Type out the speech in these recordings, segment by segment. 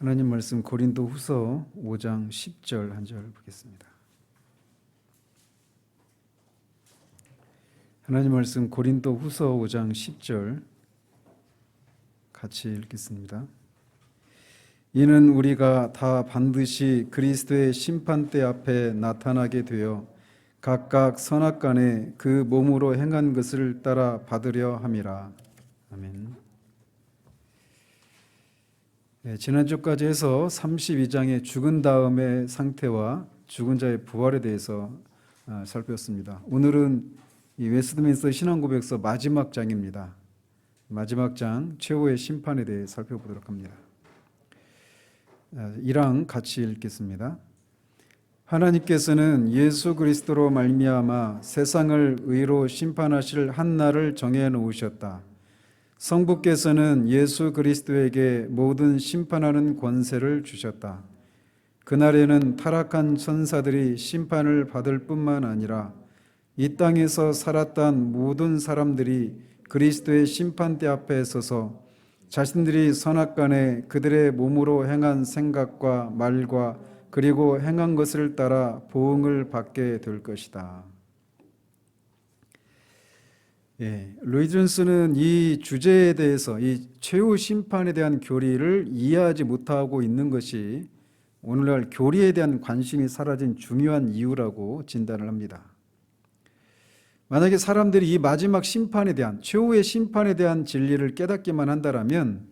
하나님 말씀 고린도후서 5장 10절 한 절 보겠습니다. 하나님 말씀 고린도후서 5장 10절 같이 읽겠습니다. 이는 우리가 다 반드시 그리스도의 심판대 앞에 나타나게 되어 각각 선악간에 그 몸으로 행한 것을 따라 받으려 함이라. 아멘. 지난주까지 해서 32장의 죽은 다음의 상태와 죽은 자의 부활에 대해서 살폈습니다. 오늘은 이 웨스트민스터 신앙고백서 마지막 장입니다. 마지막 장 최후의 심판에 대해 살펴보도록 합니다. 1랑 같이 읽겠습니다. 하나님께서는 예수 그리스도로 말미암아 세상을 의로 심판하실 한 날을 정해 놓으셨다. 성부께서는 예수 그리스도에게 모든 심판하는 권세를 주셨다. 그날에는 타락한 천사들이 심판을 받을 뿐만 아니라 이 땅에서 살았던 모든 사람들이 그리스도의 심판대 앞에 서서 자신들이 선악간에 그들의 몸으로 행한 생각과 말과 그리고 행한 것을 따라 보응을 받게 될 것이다. 로이 존스는 이 주제에 대해서 이 최후 심판에 대한 교리를 이해하지 못하고 있는 것이 오늘날 교리에 대한 관심이 사라진 중요한 이유라고 진단을 합니다. 만약에 사람들이 이 마지막 심판에 대한 최후의 심판에 대한 진리를 깨닫기만 한다면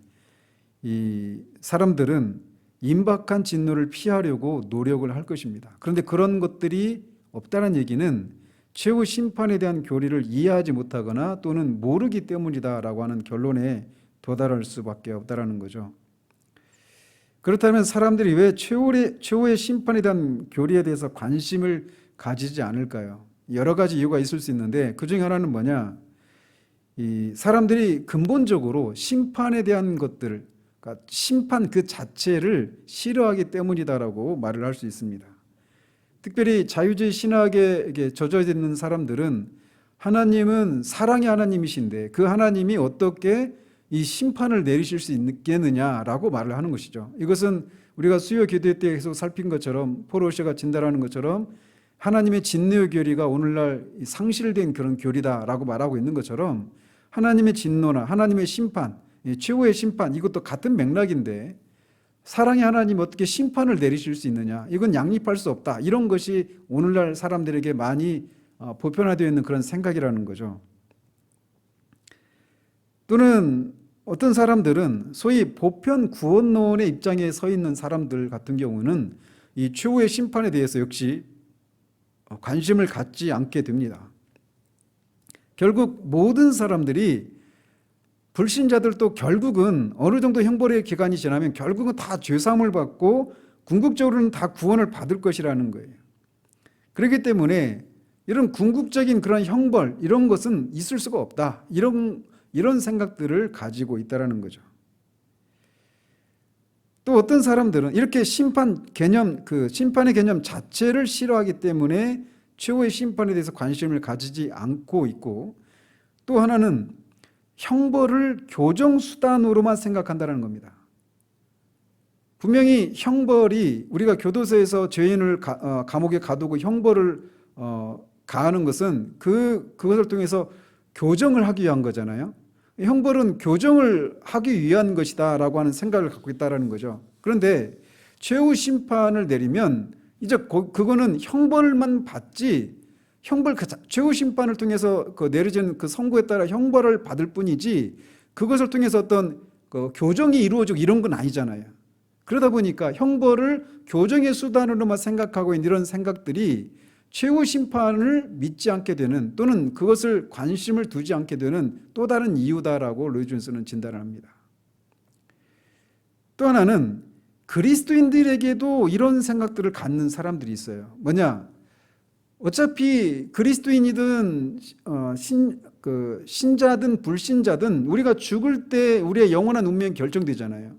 이 사람들은 임박한 진노를 피하려고 노력을 할 것입니다. 그런데 그런 것들이 없다는 얘기는 최후 심판에 대한 교리를 이해하지 못하거나 또는 모르기 때문이다라고 하는 결론에 도달할 수밖에 없다라는 거죠. 그렇다면 사람들이 왜 최후의 심판에 대한 교리에 대해서 관심을 가지지 않을까요? 여러 가지 이유가 있을 수 있는데 그 중에 하나는 뭐냐? 이 사람들이 근본적으로 심판에 대한 것들, 그러니까 심판 그 자체를 싫어하기 때문이다라고 말을 할 수 있습니다. 특별히 자유주의 신학에 젖어 있는 사람들은 하나님은 사랑의 하나님이신데 그 하나님이 어떻게 이 심판을 내리실 수 있겠느냐라고 말을 하는 것이죠. 이것은 우리가 수요 기도 때 계속 살핀 것처럼 포로시가 진단하는 것처럼 하나님의 진노의 교리가 오늘날 상실된 그런 교리다라고 말하고 있는 것처럼 하나님의 진노나 하나님의 심판, 최후의 심판 이것도 같은 맥락인데 사랑의 하나님 어떻게 심판을 내리실 수 있느냐? 이건 양립할 수 없다. 이런 것이 오늘날 사람들에게 많이 보편화되어 있는 그런 생각이라는 거죠. 또는 어떤 사람들은 소위 보편 구원론의 입장에 서 있는 사람들 같은 경우는 이 최후의 심판에 대해서 역시 관심을 갖지 않게 됩니다. 결국 모든 사람들이 불신자들도 결국은 어느 정도 형벌의 기간이 지나면 결국은 다 죄사함을 받고 궁극적으로는 다 구원을 받을 것이라는 거예요. 그렇기 때문에 이런 궁극적인 그런 형벌 이런 것은 있을 수가 없다. 이런 생각들을 가지고 있다라는 거죠. 또 어떤 사람들은 이렇게 심판의 개념 자체를 싫어하기 때문에 최후의 심판에 대해서 관심을 가지지 않고 있고 또 하나는 형벌을 교정수단으로만 생각한다는 겁니다. 분명히 형벌이 우리가 교도소에서 죄인을 감옥에 가두고 형벌을 가하는 것은 그것을 통해서 교정을 하기 위한 거잖아요. 형벌은 교정을 하기 위한 것이다 라고 하는 생각을 갖고 있다는 거죠. 그런데 최후 심판을 내리면 이제 그거는 형벌만 받지 최후 심판을 통해서 내려진 그 선고에 따라 형벌을 받을 뿐이지 그것을 통해서 어떤 교정이 이루어지고 이런 건 아니잖아요. 그러다 보니까 형벌을 교정의 수단으로만 생각하고 있는 이런 생각들이 최후 심판을 믿지 않게 되는 또는 그것을 관심을 두지 않게 되는 또 다른 이유다라고 로이 존스는 진단을 합니다. 또 하나는 그리스도인들에게도 이런 생각들을 갖는 사람들이 있어요. 뭐냐? 어차피 그리스도인이든 신자든 불신자든 우리가 죽을 때 우리의 영원한 운명이 결정되잖아요.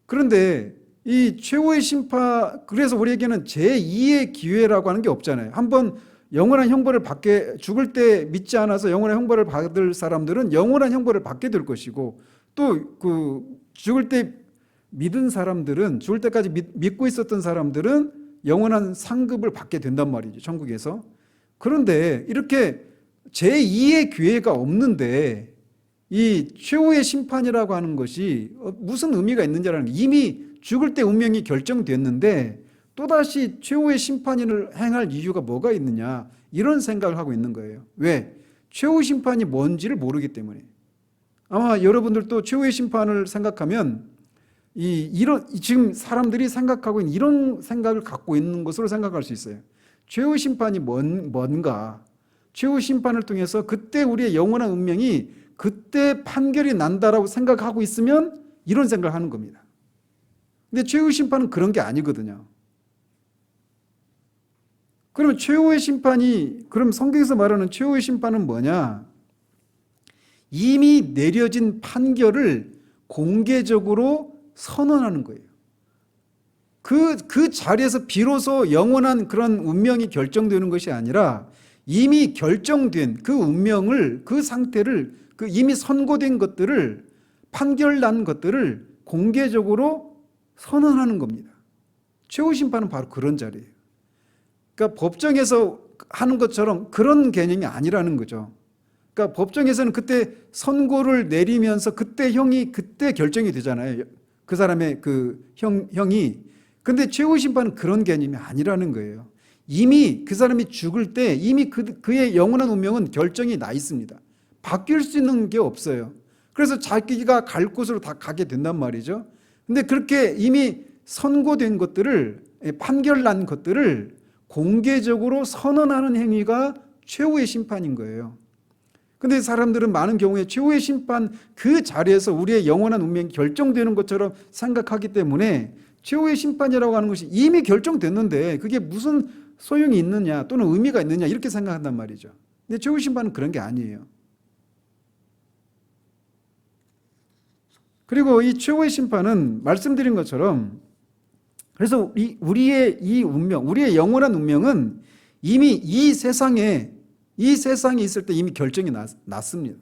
그런데 이 최후의 심판, 그래서 우리에게는 제2의 기회라고 하는 게 없잖아요. 한번 영원한 형벌을 죽을 때 믿지 않아서 영원한 형벌을 받을 사람들은 영원한 형벌을 받게 될 것이고 또 죽을 때 믿은 사람들은, 죽을 때까지 믿고 있었던 사람들은 영원한 상급을 받게 된단 말이죠, 천국에서. 그런데 이렇게 제2의 기회가 없는데 이 최후의 심판이라고 하는 것이 무슨 의미가 있는지라는, 이미 죽을 때 운명이 결정됐는데 또다시 최후의 심판을 행할 이유가 뭐가 있느냐, 이런 생각을 하고 있는 거예요. 왜? 최후 심판이 뭔지를 모르기 때문에. 아마 여러분들도 최후의 심판을 생각하면 지금 사람들이 생각하고 있는 이런 생각을 갖고 있는 것으로 생각할 수 있어요. 최후 심판이 뭔가? 최후 심판을 통해서 그때 우리의 영원한 운명이 그때 판결이 난다라고 생각하고 있으면 이런 생각을 하는 겁니다. 근데 최후 심판은 그런 게 아니거든요. 그러면 최후의 심판이, 그럼 성경에서 말하는 최후의 심판은 뭐냐? 이미 내려진 판결을 공개적으로 선언하는 거예요. 그 자리에서 비로소 영원한 그런 운명이 결정되는 것이 아니라 이미 결정된 그 운명을, 그 상태를, 그 이미 선고된 것들을, 판결난 것들을 공개적으로 선언하는 겁니다. 최후 심판은 바로 그런 자리예요. 그러니까 법정에서 하는 것처럼 그런 개념이 아니라는 거죠. 그러니까 법정에서는 그때 선고를 내리면서 그때 형이 그때 결정이 되잖아요. 그 사람의 그 형이. 근데 최후 심판은 그런 개념이 아니라는 거예요. 이미 그 사람이 죽을 때 이미 그의 영원한 운명은 결정이 나 있습니다. 바뀔 수 있는 게 없어요. 그래서 자기가 갈 곳으로 다 가게 된단 말이죠. 근데 그렇게 이미 선고된 것들을, 판결난 것들을 공개적으로 선언하는 행위가 최후의 심판인 거예요. 근데 사람들은 많은 경우에 최후의 심판 그 자리에서 우리의 영원한 운명이 결정되는 것처럼 생각하기 때문에 최후의 심판이라고 하는 것이 이미 결정됐는데 그게 무슨 소용이 있느냐 또는 의미가 있느냐 이렇게 생각한단 말이죠. 근데 최후 심판은 그런 게 아니에요. 그리고 이 최후의 심판은 말씀드린 것처럼, 그래서 우리의 이 운명, 우리의 영원한 운명은 이미 이 세상에 있을 때 이미 결정이 났습니다.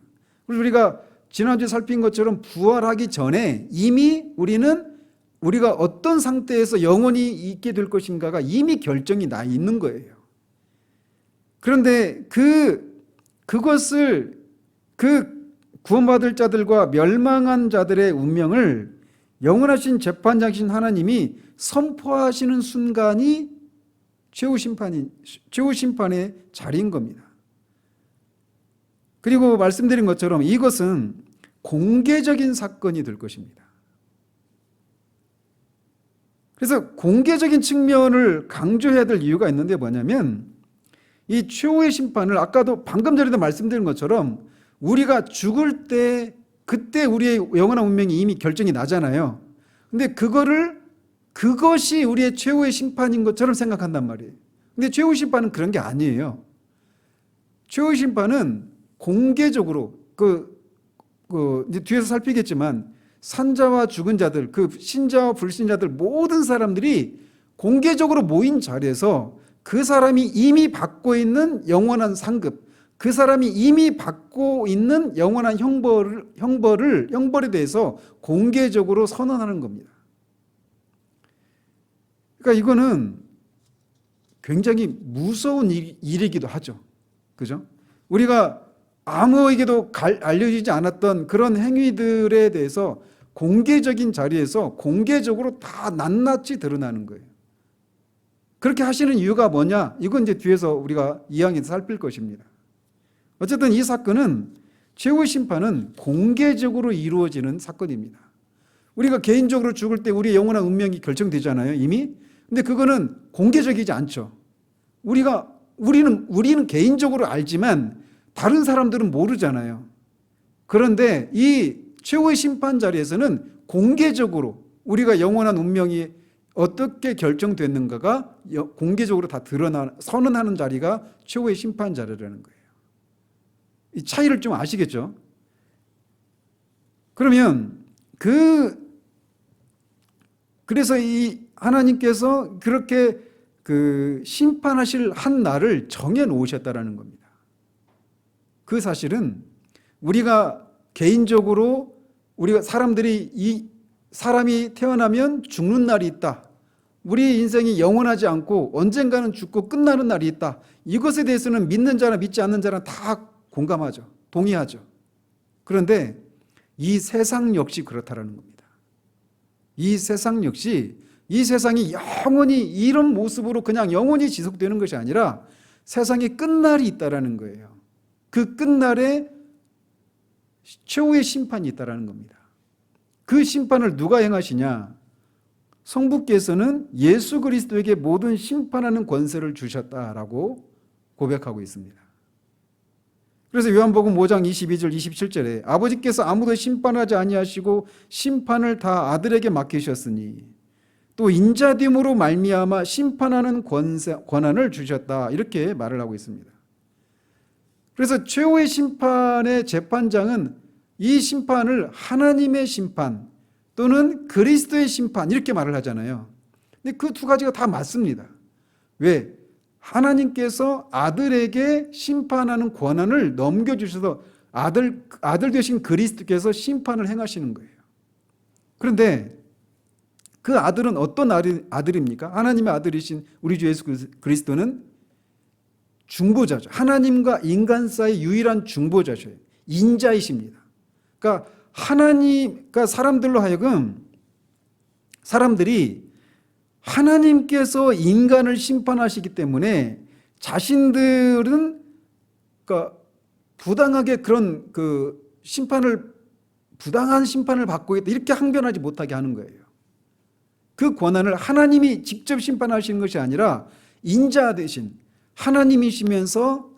그래서 우리가 지난주에 살핀 것처럼 부활하기 전에 이미 우리가 어떤 상태에서 영원히 있게 될 것인가가 이미 결정이 나 있는 거예요. 그런데 그것을 구원받을 자들과 멸망한 자들의 운명을 영원하신 재판장이신 하나님이 선포하시는 순간이 최후 심판의 자리인 겁니다. 그리고 말씀드린 것처럼 이것은 공개적인 사건이 될 것입니다. 그래서 공개적인 측면을 강조해야 될 이유가 있는데 뭐냐면, 이 최후의 심판을 아까도 방금 전에도 말씀드린 것처럼 우리가 죽을 때 그때 우리의 영원한 운명이 이미 결정이 나잖아요. 근데 그것이 우리의 최후의 심판인 것처럼 생각한단 말이에요. 근데 최후 심판은 그런 게 아니에요. 최후 심판은 공개적으로 이제 뒤에서 살피겠지만 산자와 죽은 자들, 그 신자와 불신자들 모든 사람들이 공개적으로 모인 자리에서 그 사람이 이미 받고 있는 영원한 상급, 그 사람이 이미 받고 있는 영원한 형벌에 대해서 공개적으로 선언하는 겁니다. 그러니까 이거는 굉장히 무서운 일이기도 하죠. 그죠? 우리가 아무에게도 알려지지 않았던 그런 행위들에 대해서 공개적인 자리에서 공개적으로 다 낱낱이 드러나는 거예요. 그렇게 하시는 이유가 뭐냐? 이건 이제 뒤에서 우리가 2항에서 살필 것입니다. 어쨌든 이 사건은, 최후 심판은 공개적으로 이루어지는 사건입니다. 우리가 개인적으로 죽을 때 우리의 영원한 운명이 결정되잖아요, 이미. 근데 그거는 공개적이지 않죠. 우리는 개인적으로 알지만 다른 사람들은 모르잖아요. 그런데 이 최후의 심판 자리에서는 공개적으로 우리가 영원한 운명이 어떻게 결정됐는가가 공개적으로 다 선언하는 자리가 최후의 심판 자리라는 거예요. 이 차이를 좀 아시겠죠? 그러면 그래서 이 하나님께서 그렇게 심판하실 한 날을 정해 놓으셨다라는 겁니다. 그 사실은 우리가 개인적으로, 우리가 사람들이 사람이 태어나면 죽는 날이 있다. 우리 인생이 영원하지 않고 언젠가는 죽고 끝나는 날이 있다. 이것에 대해서는 믿는 자나 믿지 않는 자나 다 공감하죠. 동의하죠. 그런데 이 세상 역시 그렇다라는 겁니다. 이 세상 역시 이 세상이 영원히 이런 모습으로 그냥 영원히 지속되는 것이 아니라 세상에 끝날이 있다라는 거예요. 그 끝날에 최후의 심판이 있다라는 겁니다. 그 심판을 누가 행하시냐? 성부께서는 예수 그리스도에게 모든 심판하는 권세를 주셨다라고 고백하고 있습니다. 그래서 요한복음 5장 22절 27절에 아버지께서 아무도 심판하지 아니하시고 심판을 다 아들에게 맡기셨으니 또 인자됨으로 말미암아 심판하는 권한을 주셨다, 이렇게 말을 하고 있습니다. 그래서 최후의 심판의 재판장은 이 심판을 하나님의 심판 또는 그리스도의 심판 이렇게 말을 하잖아요. 근데 그 두 가지가 다 맞습니다. 왜? 하나님께서 아들에게 심판하는 권한을 넘겨주셔서 아들 되신 그리스도께서 심판을 행하시는 거예요. 그런데 그 아들은 어떤 아들입니까? 하나님의 아들이신 우리 주 예수 그리스도는 중보자죠. 하나님과 인간 사이 유일한 중보자죠. 인자이십니다. 그러니까 그러니까 사람들로 하여금 사람들이 하나님께서 인간을 심판하시기 때문에 자신들은 그러니까 부당하게 그런 부당한 심판을 받고 있다, 이렇게 항변하지 못하게 하는 거예요. 그 권한을 하나님이 직접 심판하시는 것이 아니라 인자 대신 하나님이시면서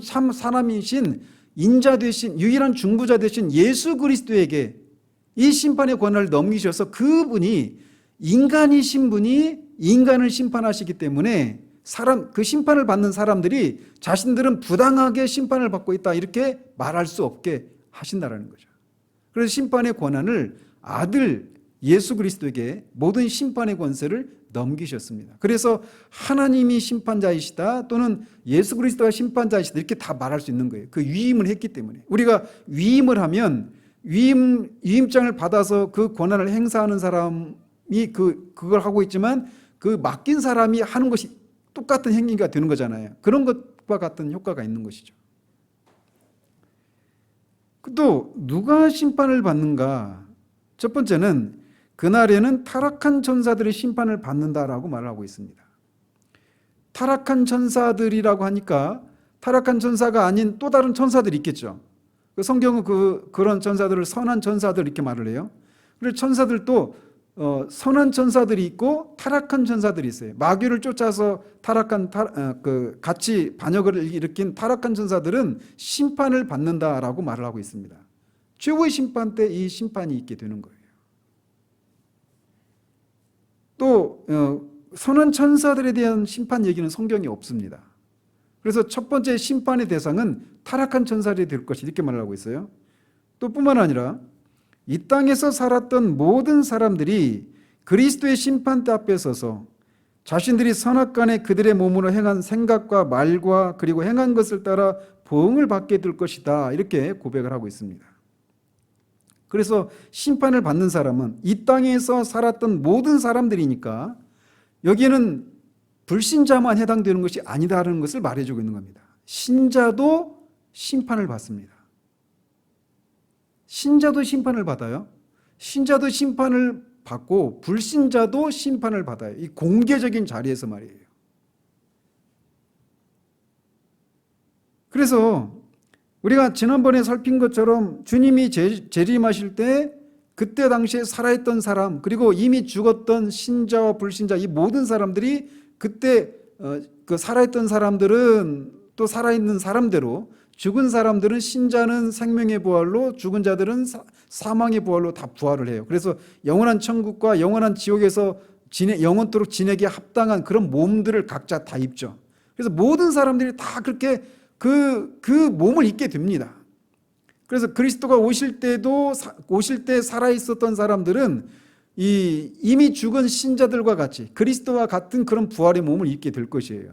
참 사람이신 인자 되신 유일한 중보자 되신 예수 그리스도에게 이 심판의 권한을 넘기셔서 그분이 인간이신 분이 인간을 심판하시기 때문에 그 심판을 받는 사람들이 자신들은 부당하게 심판을 받고 있다, 이렇게 말할 수 없게 하신다라는 거죠. 그래서 심판의 권한을 아들 예수 그리스도에게 모든 심판의 권세를 넘기셨습니다. 그래서 하나님이 심판자이시다 또는 예수 그리스도가 심판자이시다 이렇게 다 말할 수 있는 거예요. 그 위임을 했기 때문에. 우리가 위임을 하면 위임장을 받아서 그 권한을 행사하는 사람이 그걸 하고 있지만 그 맡긴 사람이 하는 것이 똑같은 행위가 되는 거잖아요. 그런 것과 같은 효과가 있는 것이죠. 또 누가 심판을 받는가? 첫 번째는 그날에는 타락한 천사들이 심판을 받는다라고 말을 하고 있습니다. 타락한 천사들이라고 하니까 타락한 천사가 아닌 또 다른 천사들이 있겠죠. 성경은 그런 천사들을 선한 천사들 이렇게 말을 해요. 그래서 천사들도 선한 천사들이 있고 타락한 천사들이 있어요. 마귀를 쫓아서 같이 반역을 일으킨 타락한 천사들은 심판을 받는다라고 말을 하고 있습니다. 최후의 심판 때 이 심판이 있게 되는 거예요. 또 선한 천사들에 대한 심판 얘기는 성경에 없습니다. 그래서 첫 번째 심판의 대상은 타락한 천사들이 될 것이 이렇게 말을 하고 있어요. 또 뿐만 아니라 이 땅에서 살았던 모든 사람들이 그리스도의 심판대 앞에 서서 자신들이 선악간에 그들의 몸으로 행한 생각과 말과 그리고 행한 것을 따라 보응을 받게 될 것이다, 이렇게 고백을 하고 있습니다. 그래서 심판을 받는 사람은 이 땅에서 살았던 모든 사람들이니까 여기에는 불신자만 해당되는 것이 아니다라는 것을 말해주고 있는 겁니다. 신자도 심판을 받습니다. 신자도 심판을 받아요. 신자도 심판을 받고 불신자도 심판을 받아요. 이 공개적인 자리에서 말이에요. 그래서 우리가 지난번에 살핀 것처럼 주님이 재림하실 때 그때 당시에 살아있던 사람 그리고 이미 죽었던 신자와 불신자 이 모든 사람들이 그때 그 살아있던 사람들은 또 살아있는 사람대로, 죽은 사람들은 신자는 생명의 부활로, 죽은 자들은 사망의 부활로 다 부활을 해요. 그래서 영원한 천국과 영원한 지옥에서 영원토록 지내기에 합당한 그런 몸들을 각자 다 입죠. 그래서 모든 사람들이 다 그렇게 그 몸을 입게 됩니다. 그래서 그리스도가 오실 때 살아있었던 사람들은 이미 죽은 신자들과 같이 그리스도와 같은 그런 부활의 몸을 입게 될 것이에요.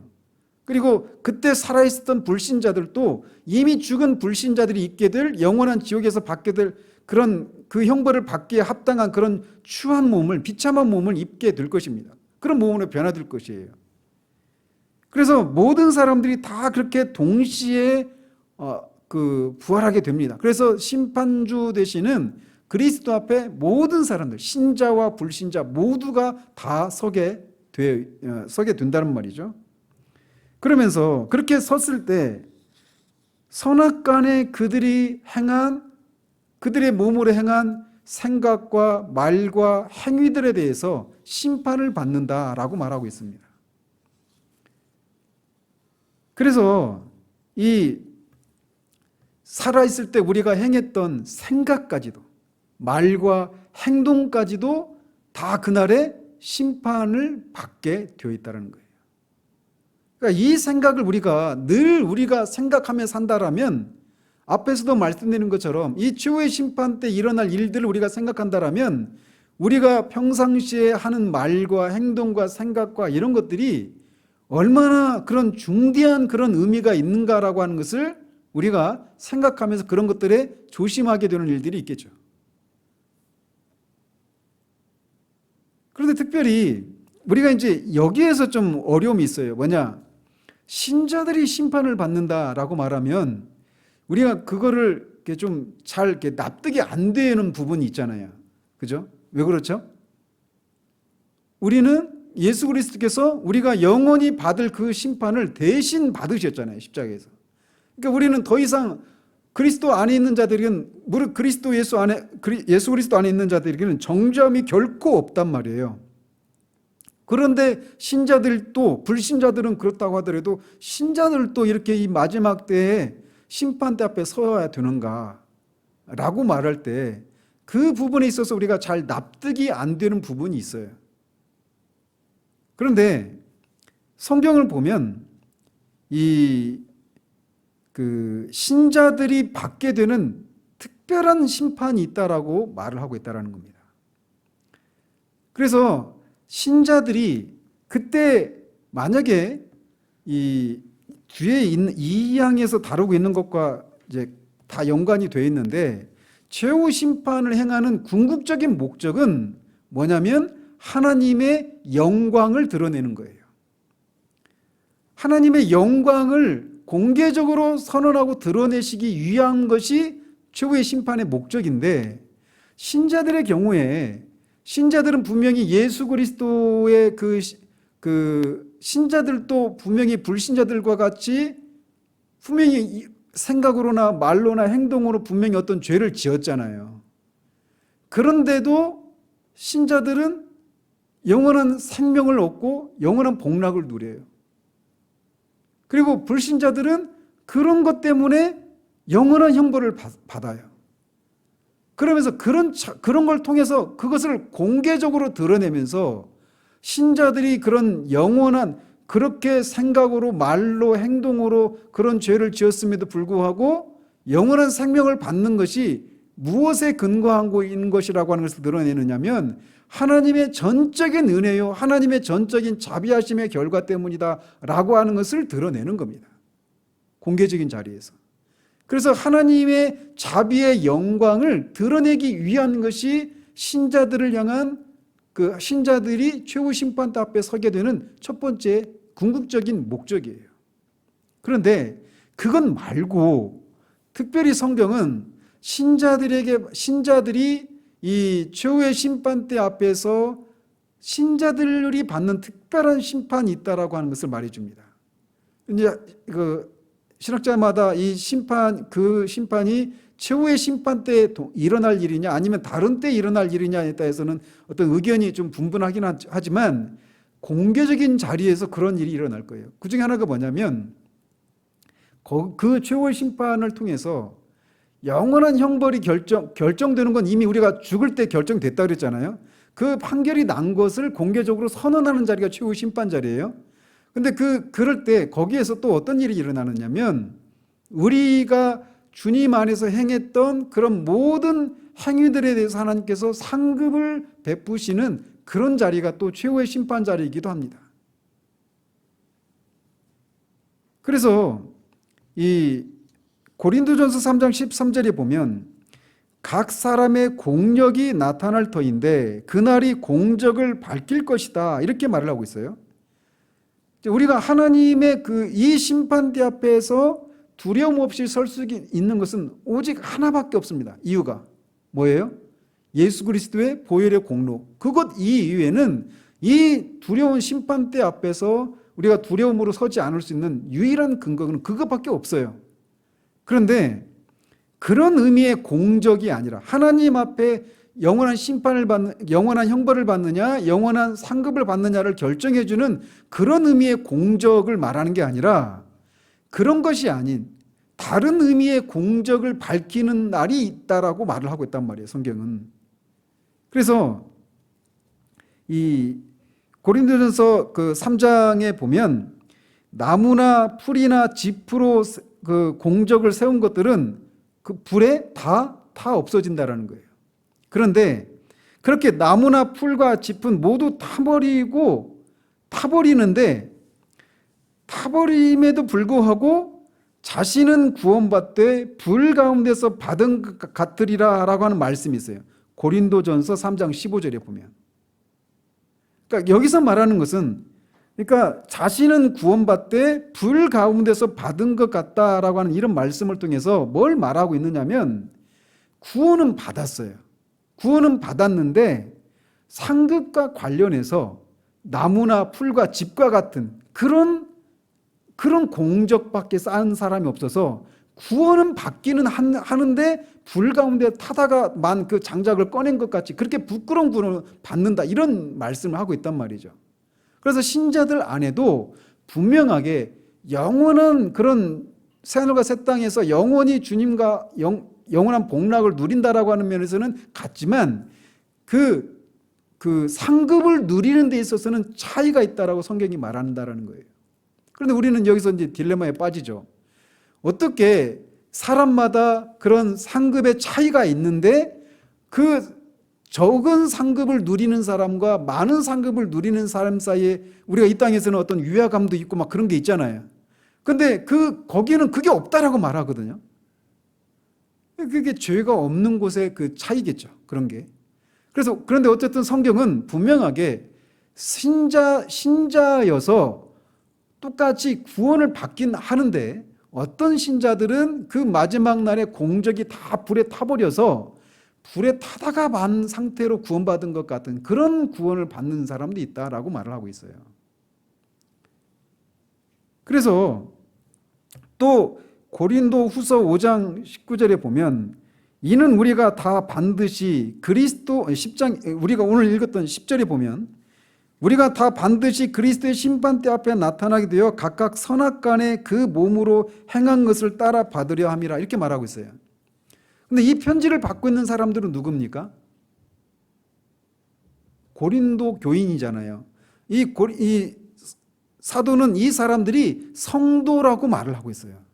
그리고 그때 살아있었던 불신자들도 이미 죽은 불신자들이 입게 될 영원한 지옥에서 받게 될 그런 그 형벌을 받기에 합당한 그런 추한 몸을, 비참한 몸을 입게 될 것입니다. 그런 몸으로 변화될 것이에요. 그래서 모든 사람들이 다 그렇게 동시에 부활하게 됩니다. 그래서 심판주 되시는 그리스도 앞에 모든 사람들, 신자와 불신자 모두가 다 서게 된다는 말이죠. 그러면서 그렇게 섰을 때 선악간에 그들의 몸으로 행한 생각과 말과 행위들에 대해서 심판을 받는다라고 말하고 있습니다. 그래서 이 살아있을 때 우리가 행했던 생각까지도, 말과 행동까지도 다 그날에 심판을 받게 되어 있다는 거예요. 그러니까 이 생각을 우리가 생각하며 산다라면, 앞에서도 말씀드린 것처럼 이 최후의 심판 때 일어날 일들을 우리가 생각한다라면, 우리가 평상시에 하는 말과 행동과 생각과 이런 것들이 얼마나 그런 중대한 그런 의미가 있는가라고 하는 것을 우리가 생각하면서 그런 것들에 조심하게 되는 일들이 있겠죠. 그런데 특별히 우리가 이제 여기에서 좀 어려움이 있어요. 뭐냐? 신자들이 심판을 받는다라고 말하면 우리가 그거를 좀 잘 이렇게 납득이 안 되는 부분이 있잖아요. 그죠? 왜 그렇죠? 우리는 예수 그리스도께서 우리가 영원히 받을 그 심판을 대신 받으셨잖아요. 십자가에서. 그러니까 우리는 더 이상 그리스도 안에 있는 자들에게는, 무릇 예수 그리스도 안에 있는 자들에게는 정죄함이 결코 없단 말이에요. 그런데 신자들도, 불신자들은 그렇다고 하더라도 신자들도 이렇게 이 마지막 때에 심판대 앞에 서야 되는가 라고 말할 때 그 부분에 있어서 우리가 잘 납득이 안 되는 부분이 있어요. 그런데 성경을 보면 신자들이 받게 되는 특별한 심판이 있다라고 말을 하고 있다는 겁니다. 그래서 신자들이 그때 만약에 이 뒤에 있는 2장에서 다루고 있는 것과 이제 다 연관이 되어 있는데, 최후 심판을 행하는 궁극적인 목적은 뭐냐면 하나님의 영광을 드러내는 거예요. 하나님의 영광을 공개적으로 선언하고 드러내시기 위한 것이 최후의 심판의 목적인데, 신자들의 경우에 신자들은 분명히 예수 그리스도의 신자들도 분명히 불신자들과 같이 분명히 생각으로나 말로나 행동으로 분명히 어떤 죄를 지었잖아요. 그런데도 신자들은 영원한 생명을 얻고 영원한 복락을 누려요. 그리고 불신자들은 그런 것 때문에 영원한 형벌을 받아요. 그러면서 그런 걸 통해서 그것을 공개적으로 드러내면서 신자들이 그런 영원한, 그렇게 생각으로 말로 행동으로 그런 죄를 지었음에도 불구하고 영원한 생명을 받는 것이 무엇에 근거하고 있는 것이라고 하는 것을 드러내느냐면 하나님의 전적인 은혜요, 하나님의 전적인 자비하심의 결과 때문이다 라고 하는 것을 드러내는 겁니다. 공개적인 자리에서. 그래서 하나님의 자비의 영광을 드러내기 위한 것이 신자들을 향한 신자들이 최후 심판대 앞에 서게 되는 첫 번째 궁극적인 목적이에요. 그런데 그건 말고 특별히 성경은 신자들이 이 최후의 심판대 앞에서 신자들이 받는 특별한 심판이 있다라고 하는 것을 말해줍니다. 이제 신학자마다 이 심판이 최후의 심판 때 일어날 일이냐 아니면 다른 때 일어날 일이냐에 따라서는 어떤 의견이 좀 분분하긴 하지만 공개적인 자리에서 그런 일이 일어날 거예요. 그 중에 하나가 뭐냐면 그 최후의 심판을 통해서 영원한 형벌이 결정되는 건 이미 우리가 죽을 때 결정됐다 그랬잖아요. 그 판결이 난 것을 공개적으로 선언하는 자리가 최후의 심판 자리예요. 근데 그럴 때 거기에서 또 어떤 일이 일어나느냐면 우리가 주님 안에서 행했던 그런 모든 행위들에 대해서 하나님께서 상급을 베푸시는 그런 자리가 또 최후의 심판 자리이기도 합니다. 그래서 이 고린도전서 3장 13절에 보면 각 사람의 공력이 나타날 터인데 그날이 공적을 밝힐 것이다. 이렇게 말을 하고 있어요. 우리가 하나님의 이 심판대 앞에서 두려움 없이 설 수 있는 것은 오직 하나밖에 없습니다. 이유가 뭐예요? 예수 그리스도의 보혈의 공로. 그것 이외에는 이 두려운 심판대 앞에서 우리가 두려움으로 서지 않을 수 있는 유일한 근거는 그것밖에 없어요. 그런데 그런 의미의 공적이 아니라 하나님 앞에 영원한 심판을 받는, 영원한 형벌을 받느냐, 영원한 상급을 받느냐를 결정해주는 그런 의미의 공적을 말하는 게 아니라 그런 것이 아닌 다른 의미의 공적을 밝히는 날이 있다라고 말을 하고 있단 말이에요, 성경은. 그래서 이 고린도전서 3장에 보면 나무나 풀이나 짚으로 그 공적을 세운 것들은 그 불에 다 없어진다라는 거예요. 그런데 그렇게 나무나 풀과 짚은 모두 타버리는데 타버림에도 불구하고 자신은 구원받되 불 가운데서 받은 것 같으리라 라고 하는 말씀이 있어요. 고린도전서 3장 15절에 보면. 그러니까 여기서 말하는 것은, 그러니까 자신은 구원받되 불 가운데서 받은 것 같다라고 하는 이런 말씀을 통해서 뭘 말하고 있느냐면, 구원은 받았어요. 구원은 받았는데 상급과 관련해서 나무나 풀과 집과 같은 그런 공적밖에 쌓은 사람이 없어서 구원은 받기는 하는데 불 가운데 타다가만 그 장작을 꺼낸 것 같이 그렇게 부끄러운 구원을 받는다, 이런 말씀을 하고 있단 말이죠. 그래서 신자들 안에도 분명하게 영원한 그런 새하늘과 새 땅에서 영원히 주님과 영원한 복락을 누린다라고 하는 면에서는 같지만 그 상급을 누리는 데 있어서는 차이가 있다라고 성경이 말한다라는 거예요. 그런데 우리는 여기서 이제 딜레마에 빠지죠. 어떻게 사람마다 그런 상급의 차이가 있는데 그 적은 상급을 누리는 사람과 많은 상급을 누리는 사람 사이에 우리가 이 땅에서는 어떤 위화감도 있고 막 그런 게 있잖아요. 근데 거기는 그게 없다라고 말하거든요. 그게 죄가 없는 곳의 그 차이겠죠. 그런 게. 그런데 어쨌든 성경은 분명하게 신자여서 똑같이 구원을 받긴 하는데 어떤 신자들은 그 마지막 날에 공적이 다 불에 타버려서 불에 타다가 만 상태로 구원받은 것 같은 그런 구원을 받는 사람도 있다라고 말을 하고 있어요. 그래서 또 고린도 후서 5장 19절에 보면 이는 우리가 다 반드시 그리스도 10장 우리가 오늘 읽었던 10절에 보면 우리가 다 반드시 그리스도의 심판대 앞에 나타나게 되어 각각 선악간에 그 몸으로 행한 것을 따라 받으려 함이라, 이렇게 말하고 있어요. 근데 이 편지를 받고 있는 사람들은 누굽니까? 고린도 교인이잖아요. 이 사도는 이 사람들이 성도라고 말을 하고 있어요.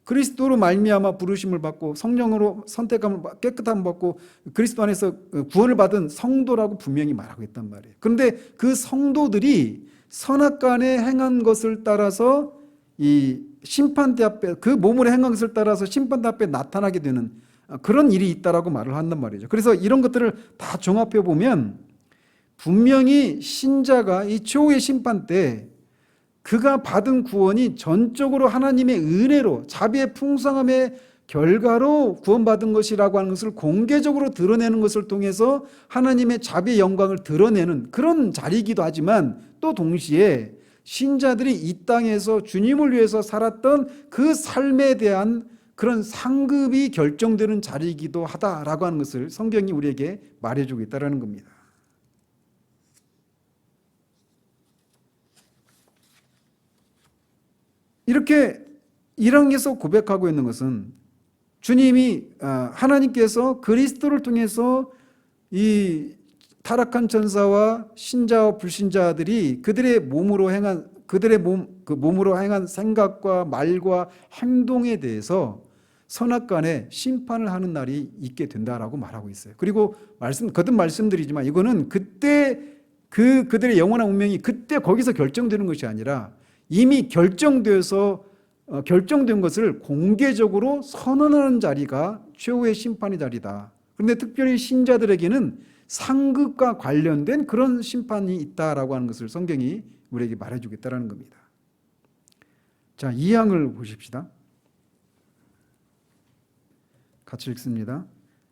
그리스도로 말미암아 부르심을 받고 성령으로 선택함을 깨끗함을 받고 그리스도 안에서 구원을 받은 성도라고 분명히 말하고 있단 말이에요. 그런데 그 성도들이 선악간에 행한 것을 따라서 이 심판대 앞에 그 몸으로 행한 것을 따라서 심판대 앞에 나타나게 되는 그런 일이 있다라고 말을 한단 말이죠. 그래서 이런 것들을 다 종합해 보면 분명히 신자가 이 최후의 심판 때 그가 받은 구원이 전적으로 하나님의 은혜로 자비의 풍성함의 결과로 구원받은 것이라고 하는 것을 공개적으로 드러내는 것을 통해서 하나님의 자비의 영광을 드러내는 그런 자리이기도 하지만 또 동시에 신자들이 이 땅에서 주님을 위해서 살았던 그 삶에 대한 그런 상급이 결정되는 자리이기도 하다라고 하는 것을 성경이 우리에게 말해주고 있다는 겁니다. 이렇게 1장에서 고백하고 있는 것은 주님이 하나님께서 그리스도를 통해서 이 타락한 천사와 신자와 불신자들이 그들의 몸으로 행한 생각과 말과 행동에 대해서 선악간에 심판을 하는 날이 있게 된다라고 말하고 있어요. 그리고 거듭 말씀드리지만 이거는 그때 그들의 영원한 운명이 그때 거기서 결정되는 것이 아니라 이미 결정되어서 결정된 것을 공개적으로 선언하는 자리가 최후의 심판의 자리다. 그런데 특별히 신자들에게는 상급과 관련된 그런 심판이 있다라고 하는 것을 성경이 우리에게 말해주겠다라는 겁니다. 자, 2항을 보십시다. 같이 읽습니다.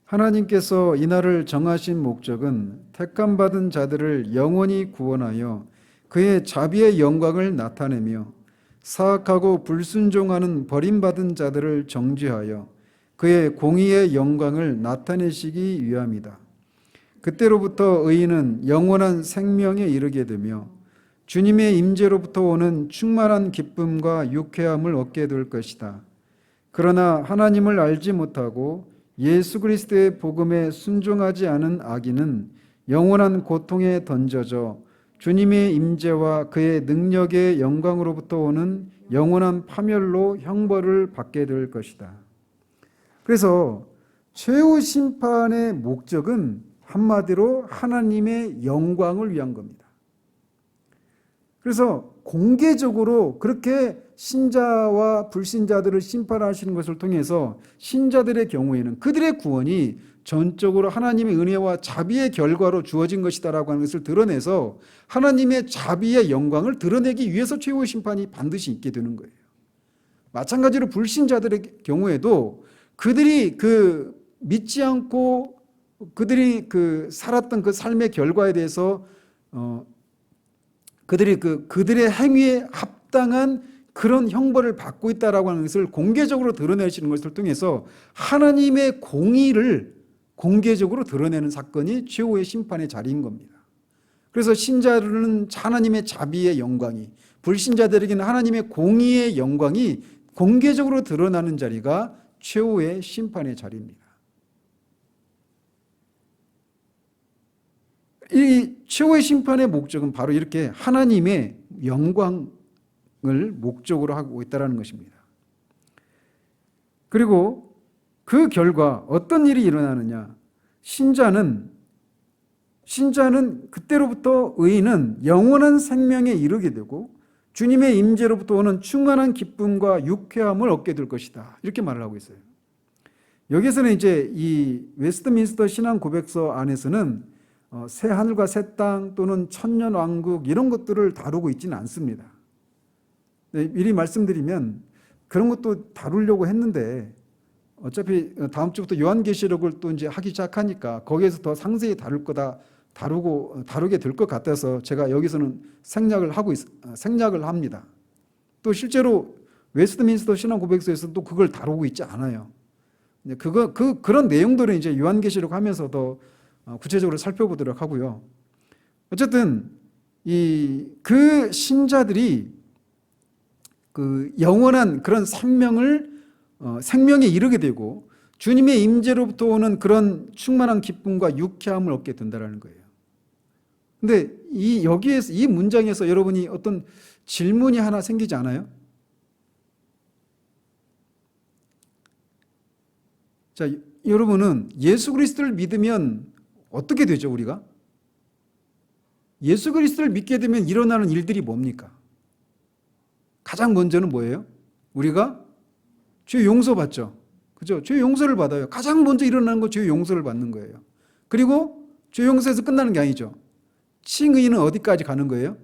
하나님께서 이날을 정하신 목적은 택함받은 자들을 영원히 구원하여 그의 자비의 영광을 나타내며 사악하고 불순종하는 버림받은 자들을 정죄하여 그의 공의의 영광을 나타내시기 위함이다. 그때로부터 의인은 영원한 생명에 이르게 되며 주님의 임재로부터 오는 충만한 기쁨과 유쾌함을 얻게 될 것이다. 그러나 하나님을 알지 못하고 예수 그리스도의 복음에 순종하지 않은 악인은 영원한 고통에 던져져 주님의 임재와 그의 능력의 영광으로부터 오는 영원한 파멸로 형벌을 받게 될 것이다. 그래서 최후 심판의 목적은 한마디로 하나님의 영광을 위한 겁니다. 그래서 공개적으로 그렇게 신자와 불신자들을 심판하시는 것을 통해서 신자들의 경우에는 그들의 구원이 전적으로 하나님의 은혜와 자비의 결과로 주어진 것이다라고 하는 것을 드러내서 하나님의 자비의 영광을 드러내기 위해서 최후의 심판이 반드시 있게 되는 거예요. 마찬가지로 불신자들의 경우에도 그들이 믿지 않고 그들이 살았던 그 삶의 결과에 대해서 그들의 행위에 합당한 그런 형벌을 받고 있다라고 하는 것을 공개적으로 드러내시는 것을 통해서 하나님의 공의를 공개적으로 드러내는 사건이 최후의 심판의 자리인 겁니다. 그래서 신자들은 하나님의 자비의 영광이, 불신자들에게는 하나님의 공의의 영광이 공개적으로 드러나는 자리가 최후의 심판의 자리입니다. 이 최후의 심판의 목적은 바로 이렇게 하나님의 영광을 목적으로 하고 있다는 것입니다. 그리고 그 결과 어떤 일이 일어나느냐? 신자는 그때로부터 의인은 영원한 생명에 이르게 되고 주님의 임재로부터 오는 충만한 기쁨과 유쾌함을 얻게 될 것이다. 이렇게 말을 하고 있어요. 여기서는 이제 이 웨스트민스터 신앙 고백서 안에서는 새 하늘과 새 땅 또는 천년 왕국 이런 것들을 다루고 있지는 않습니다. 미리 말씀드리면 그런 것도 다루려고 했는데 어차피 다음 주부터 요한계시록을 또 이제 하기 시작하니까 거기에서 더 상세히 다루게 될 것 같아서 제가 여기서는 생략을 합니다. 또 실제로 웨스트민스터 신앙 고백서에서 또 그걸 다루고 있지 않아요. 그런 내용들은 이제 요한계시록 하면서 더 구체적으로 살펴보도록 하고요. 어쨌든 그 신자들이 그 영원한 그런 생명에 이르게 되고 주님의 임재로부터 오는 그런 충만한 기쁨과 유쾌함을 얻게 된다는 거예요. 근데 여기에서 이 문장에서 여러분이 어떤 질문이 하나 생기지 않아요? 자, 여러분은 예수 그리스도를 믿으면 어떻게 되죠, 우리가? 예수 그리스도를 믿게 되면 일어나는 일들이 뭡니까? 가장 먼저는 뭐예요? 우리가 죄 용서받죠. 그죠? 죄 용서를 받아요. 가장 먼저 일어나는 건 죄 용서를 받는 거예요. 그리고 죄 용서에서 끝나는 게 아니죠. 칭의는 어디까지 가는 거예요?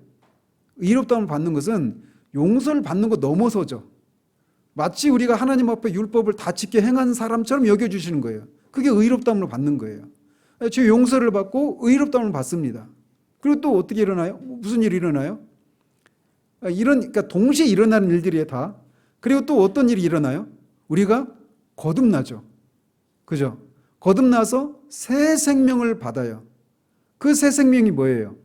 의롭다함을 받는 것은 용서를 받는 거 넘어서죠. 마치 우리가 하나님 앞에 율법을 다 지켜 행한 사람처럼 여겨주시는 거예요. 그게 의롭다함을 받는 거예요. 죄 용서를 받고 의롭다함을 받습니다. 그리고 또 어떻게 일어나요? 무슨 일이 일어나요? 그러니까 동시에 일어나는 일들이에요, 다. 그리고 또 어떤 일이 일어나요? 우리가 거듭나죠. 그죠? 거듭나서 새 생명을 받아요. 그 새 생명이 뭐예요?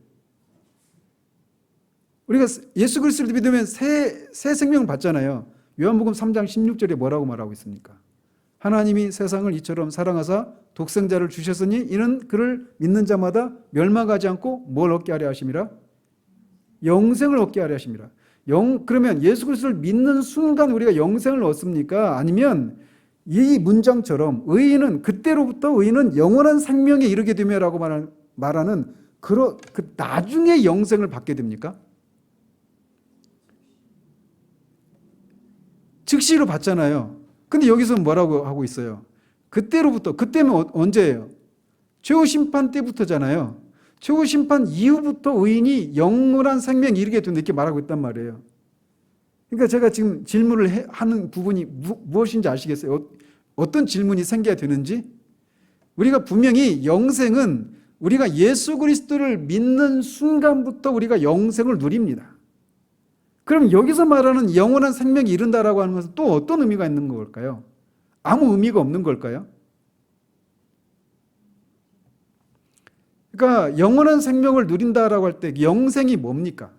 우리가 예수 그리스도를 믿으면 새 생명을 받잖아요. 요한복음 3장 16절에 뭐라고 말하고 있습니까? 하나님이 세상을 이처럼 사랑하사 독생자를 주셨으니 이는 그를 믿는 자마다 멸망하지 않고 뭘 얻게 하려 하심이라? 영생을 얻게 하려 하심이라. 그러면 예수 그리스도를 믿는 순간 우리가 영생을 얻습니까? 아니면 이 문장처럼 그때로부터 의인은 영원한 생명에 이르게 되며라고 말하는 그 나중에 영생을 받게 됩니까? 즉시로 받잖아요. 근데 여기서 뭐라고 하고 있어요? 그때로부터, 그때면 언제예요? 최후 심판 때부터잖아요. 최후 심판 이후부터 의인이 영원한 생명에 이르게 된다 이렇게 말하고 있단 말이에요. 그러니까 제가 지금 질문을 하는 부분이 무엇인지 아시겠어요? 어떤 질문이 생겨야 되는지? 우리가 분명히 영생은 우리가 예수 그리스도를 믿는 순간부터 우리가 영생을 누립니다. 그럼 여기서 말하는 영원한 생명이 이른다라고 하는 것은 또 어떤 의미가 있는 걸까요? 아무 의미가 없는 걸까요? 그러니까 영원한 생명을 누린다라고 할 때 영생이 뭡니까?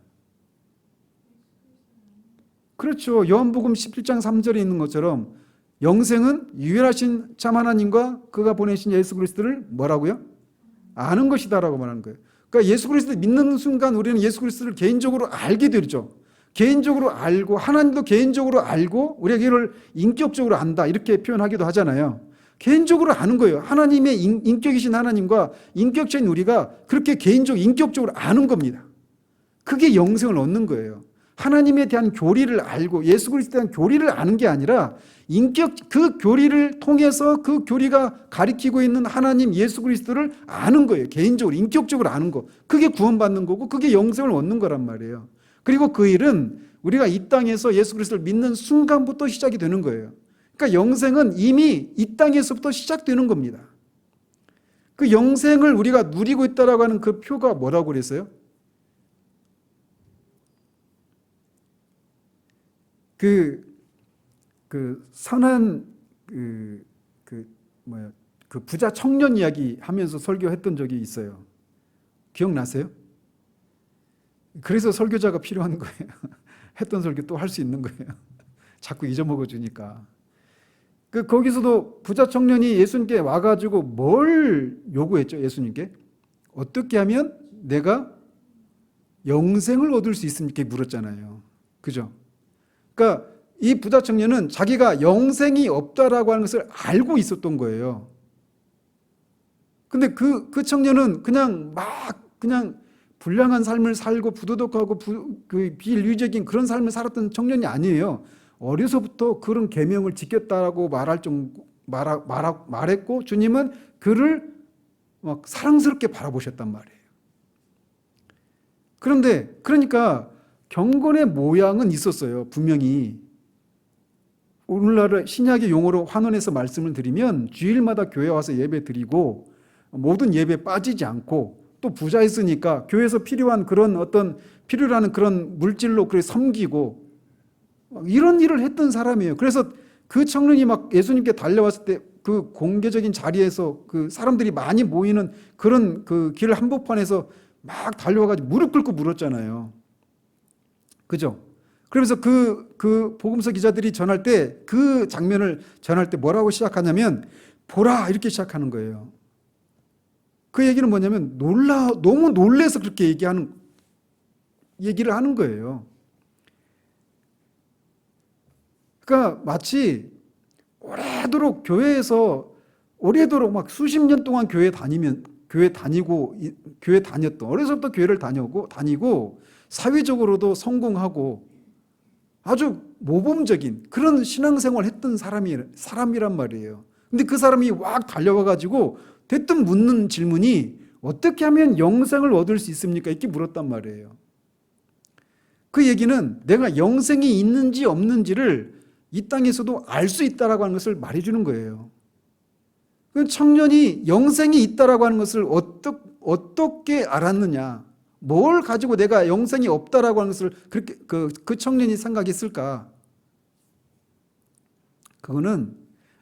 그렇죠. 요한복음 17장 3절에 있는 것처럼 영생은 유일하신 참 하나님과 그가 보내신 예수 그리스도를 뭐라고요? 아는 것이다라고 말하는 거예요. 그러니까 예수 그리스도를 믿는 순간 우리는 예수 그리스도를 개인적으로 알게 되죠. 개인적으로 알고 하나님도 개인적으로 알고 우리가 이를 인격적으로 안다 이렇게 표현하기도 하잖아요. 개인적으로 아는 거예요. 하나님의 인격이신 하나님과 인격체인 우리가 그렇게 개인적으로 인격적으로 아는 겁니다. 그게 영생을 얻는 거예요. 하나님에 대한 교리를 알고 예수 그리스도에 대한 교리를 아는 게 아니라 그 교리를 통해서 그 교리가 가리키고 있는 하나님 예수 그리스도를 아는 거예요. 개인적으로 인격적으로 아는 거. 그게 구원받는 거고 그게 영생을 얻는 거란 말이에요. 그리고 그 일은 우리가 이 땅에서 예수 그리스도를 믿는 순간부터 시작이 되는 거예요. 그러니까 영생은 이미 이 땅에서부터 시작되는 겁니다. 그 영생을 우리가 누리고 있다라고 하는 그 표가 뭐라고 그랬어요? 선한 그 부자 청년 이야기 하면서 설교했던 적이 있어요. 기억나세요? 그래서 설교자가 필요한 거예요. 했던 설교 또 할 수 있는 거예요. 자꾸 잊어먹어 주니까. 거기서도 부자 청년이 예수님께 와가지고 뭘 요구했죠? 예수님께 어떻게 하면 내가 영생을 얻을 수 있습니까? 물었잖아요. 그죠? 그러니까 이 부자 청년은 자기가 영생이 없다라고 하는 것을 알고 있었던 거예요. 근데 그 청년은 그냥 불량한 삶을 살고 부도덕하고 비인륜적인 그런 삶을 살았던 청년이 아니에요. 어려서부터 그런 계명을 지켰다라고 말했고 주님은 그를 막 사랑스럽게 바라보셨단 말이에요. 그러니까 경건의 모양은 있었어요. 분명히. 오늘날 신약의 용어로 환원해서 말씀을 드리면 주일마다 교회 와서 예배 드리고 모든 예배에 빠지지 않고 또 부자였으니까 교회에서 필요한 그런 필요로 하는 그런 물질로 그렇게 섬기고 이런 일을 했던 사람이에요. 그래서 그 청년이 막 예수님께 달려왔을 때 그 공개적인 자리에서 그 사람들이 많이 모이는 그런 그 길 한복판에서 막 달려와가지고 무릎 꿇고 물었잖아요. 그죠? 그러면서 그 복음서 기자들이 전할 때 그 장면을 전할 때 뭐라고 시작하냐면 보라 이렇게 시작하는 거예요. 그 얘기는 뭐냐면 너무 놀래서 그렇게 얘기를 하는 거예요. 그러니까 마치 오래도록 막 수십 년 동안 교회 다녔던 어려서부터 교회를 다니고 사회적으로도 성공하고 아주 모범적인 그런 신앙생활을 했던 사람이란 말이에요. 근데 그 사람이 막 달려와가지고 대뜸 묻는 질문이 어떻게 하면 영생을 얻을 수 있습니까? 이렇게 물었단 말이에요. 그 얘기는 내가 영생이 있는지 없는지를 이 땅에서도 알 수 있다라고 하는 것을 말해주는 거예요. 그 청년이 영생이 있다라고 하는 것을 어떻게 알았느냐? 뭘 가지고 내가 영생이 없다라고 하는 것을 그렇게 그 청년이 생각했을까? 그거는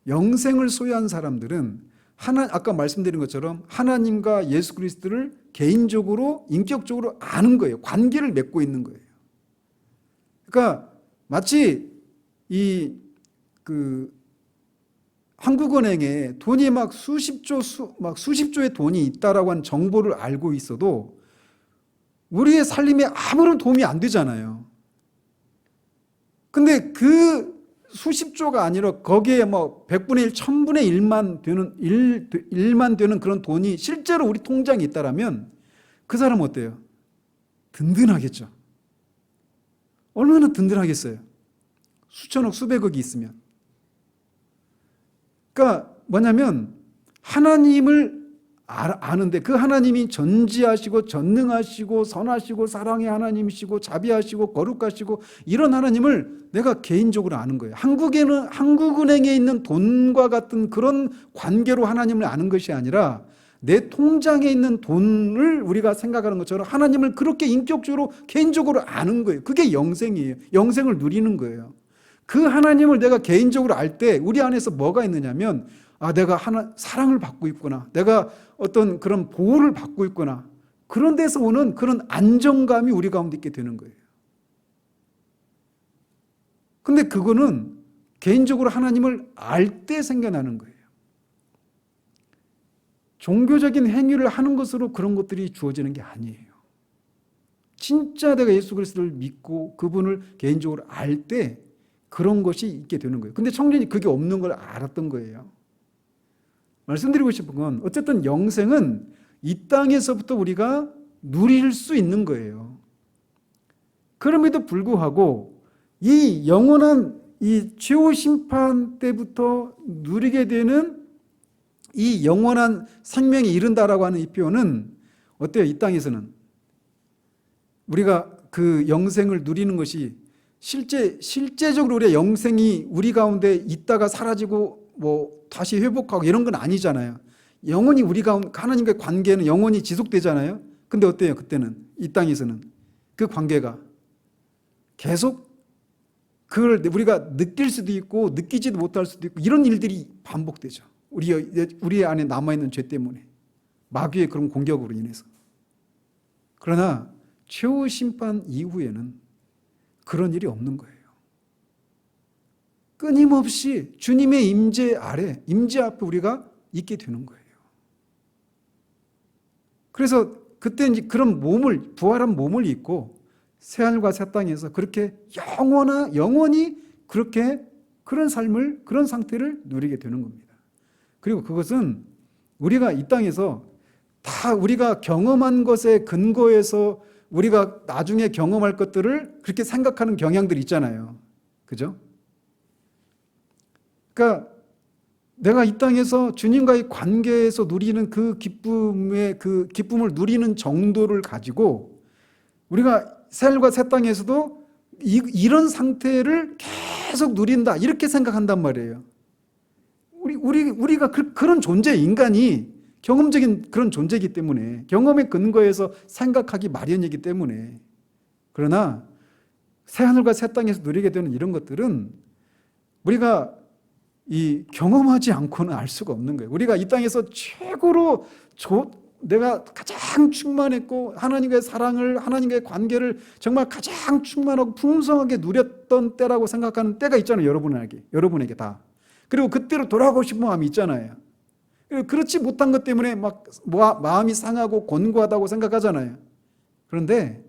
영생을 소유한 사람들은 아까 말씀드린 것처럼 하나님과 예수 그리스도를 개인적으로 인격적으로 아는 거예요. 관계를 맺고 있는 거예요. 그러니까 마치 한국은행에 돈이 막 수십조의 돈이 있다라고 하는 정보를 알고 있어도 우리의 살림에 아무런 도움이 안 되잖아요. 근데 그 수십조가 아니라 거기에 100분의 1, 1000분의 1만 되는 그런 돈이 실제로 우리 통장에 있다라면 그 사람은 어때요? 든든하겠죠. 얼마나 든든하겠어요. 수천억, 수백억이 있으면. 그러니까 뭐냐면 하나님을 아는데 그 하나님이 전지하시고 전능하시고 선하시고 사랑의 하나님이시고 자비하시고 거룩하시고 이런 하나님을 내가 개인적으로 아는 거예요. 한국은행에 있는 돈과 같은 그런 관계로 하나님을 아는 것이 아니라 내 통장에 있는 돈을 우리가 생각하는 것처럼 하나님을 그렇게 인격적으로 개인적으로 아는 거예요. 그게 영생이에요. 영생을 누리는 거예요. 그 하나님을 내가 개인적으로 알 때 우리 안에서 뭐가 있느냐면 내가 사랑을 받고 있구나. 내가 어떤 그런 보호를 받고 있구나. 그런 데서 오는 그런 안정감이 우리 가운데 있게 되는 거예요. 근데 그거는 개인적으로 하나님을 알 때 생겨나는 거예요. 종교적인 행위를 하는 것으로 그런 것들이 주어지는 게 아니에요. 진짜 내가 예수 그리스도를 믿고 그분을 개인적으로 알 때 그런 것이 있게 되는 거예요. 근데 청년이 그게 없는 걸 알았던 거예요. 말씀드리고 싶은 건 어쨌든 영생은 이 땅에서부터 우리가 누릴 수 있는 거예요. 그럼에도 불구하고 이 영원한 이 최후 심판 때부터 누리게 되는 이 영원한 생명에 이른다라고 하는 이 표현은 어때요? 이 땅에서는 우리가 그 영생을 누리는 것이 실제적으로 우리의 영생이 우리 가운데 있다가 사라지고 다시 회복하고 이런 건 아니잖아요. 영원히 우리 가운데 하나님과의 관계는 영원히 지속되잖아요. 근데 어때요? 그때는 이 땅에서는 그 관계가 계속 그걸 우리가 느낄 수도 있고 느끼지도 못할 수도 있고 이런 일들이 반복되죠. 우리 안에 남아있는 죄 때문에 마귀의 그런 공격으로 인해서. 그러나 최후 심판 이후에는 그런 일이 없는 거예요. 끊임없이 주님의 임재 아래, 임재 앞에 우리가 있게 되는 거예요. 그래서 그때 이제 그런 부활한 몸을 입고 새하늘과 새 땅에서 그렇게 영원히 그렇게 그런 삶을, 그런 상태를 누리게 되는 겁니다. 그리고 그것은 우리가 이 땅에서 다 우리가 경험한 것에 근거해서 우리가 나중에 경험할 것들을 그렇게 생각하는 경향들이 있잖아요. 그죠? 그러니까 내가 이 땅에서 주님과의 관계에서 누리는 그 기쁨을 누리는 정도를 가지고 우리가 새하늘과 새 땅에서도 이런 상태를 계속 누린다 이렇게 생각한단 말이에요. 우리가 그런 존재, 인간이 경험적인 그런 존재이기 때문에 경험의 근거에서 생각하기 마련이기 때문에. 그러나 새하늘과 새 땅에서 누리게 되는 이런 것들은 우리가 경험하지 않고는 알 수가 없는 거예요. 우리가 이 땅에서 최고로 내가 가장 충만했고 하나님과의 사랑을, 하나님과의 관계를 정말 가장 충만하고 풍성하게 누렸던 때라고 생각하는 때가 있잖아요. 여러분에게 다. 그리고 그때로 돌아가고 싶은 마음이 있잖아요. 그렇지 못한 것 때문에 막 마음이 상하고 곤고하다고 생각하잖아요. 그런데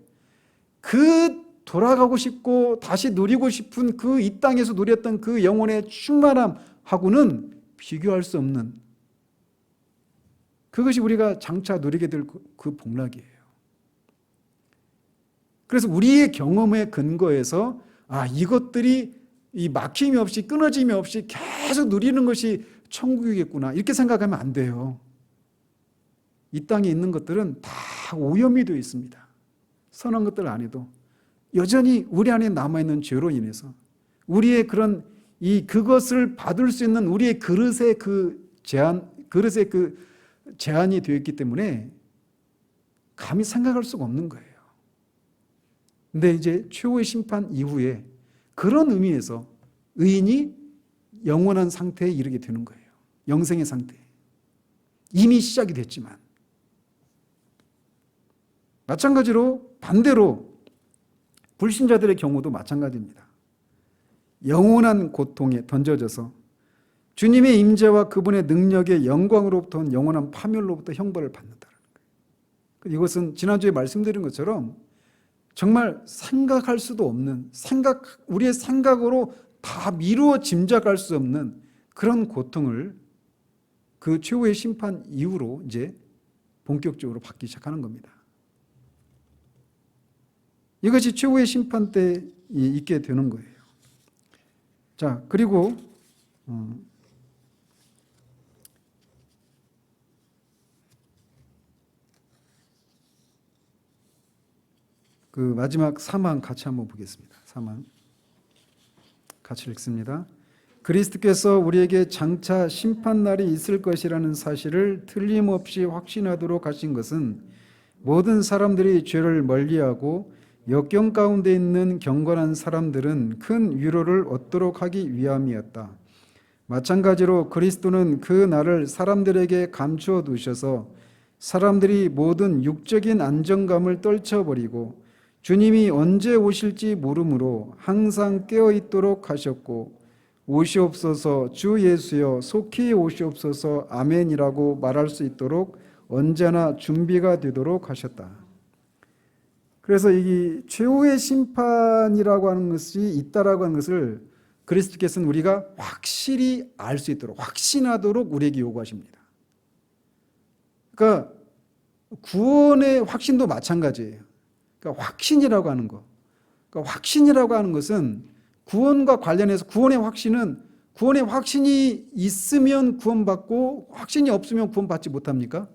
돌아가고 싶고 다시 누리고 싶은 이 땅에서 누렸던 그 영혼의 충만함하고는 비교할 수 없는 그것이 우리가 장차 누리게 될 그 복락이에요. 그래서 우리의 경험에 근거해서 이것들이 막힘이 없이 끊어짐이 없이 계속 누리는 것이 천국이겠구나 이렇게 생각하면 안 돼요. 이 땅에 있는 것들은 다 오염이 되어 있습니다. 선한 것들 안 해도 여전히 우리 안에 남아있는 죄로 인해서 우리의 그것을 받을 수 있는 우리의 그릇의 제한이 되어 있기 때문에 감히 생각할 수가 없는 거예요. 근데 이제 최후의 심판 이후에 그런 의미에서 의인이 영원한 상태에 이르게 되는 거예요. 영생의 상태. 이미 시작이 됐지만. 마찬가지로 반대로 불신자들의 경우도 마찬가지입니다. 영원한 고통에 던져져서 주님의 임재와 그분의 능력의 영광으로부터 온 영원한 파멸로부터 형벌을 받는다는 거예요. 이것은 지난주에 말씀드린 것처럼 정말 생각할 수도 없는 우리의 생각으로 다 미루어 짐작할 수 없는 그런 고통을 그 최후의 심판 이후로 이제 본격적으로 받기 시작하는 겁니다. 이것이 최후의 심판 때 있게 되는 거예요. 자, 그리고 그 마지막 사망 같이 한번 보겠습니다. 사망 같이 읽습니다. 그리스도께서 우리에게 장차 심판날이 있을 것이라는 사실을 틀림없이 확신하도록 하신 것은 모든 사람들이 죄를 멀리하고 역경 가운데 있는 경건한 사람들은 큰 위로를 얻도록 하기 위함이었다. 마찬가지로 그리스도는 그 날을 사람들에게 감추어 두셔서 사람들이 모든 육적인 안정감을 떨쳐버리고 주님이 언제 오실지 모르므로 항상 깨어 있도록 하셨고, 오시옵소서 주 예수여 속히 오시옵소서 아멘이라고 말할 수 있도록 언제나 준비가 되도록 하셨다. 그래서 이 최후의 심판이라고 하는 것이 있다라고 하는 것을 그리스도께서는 우리가 확실히 알 수 있도록, 확신하도록 우리에게 요구하십니다. 그러니까 구원의 확신도 마찬가지예요. 그러니까 확신이라고 하는 것. 그러니까 확신이라고 하는 것은 구원과 관련해서 구원의 확신이 있으면 구원받고 확신이 없으면 구원받지 못합니까?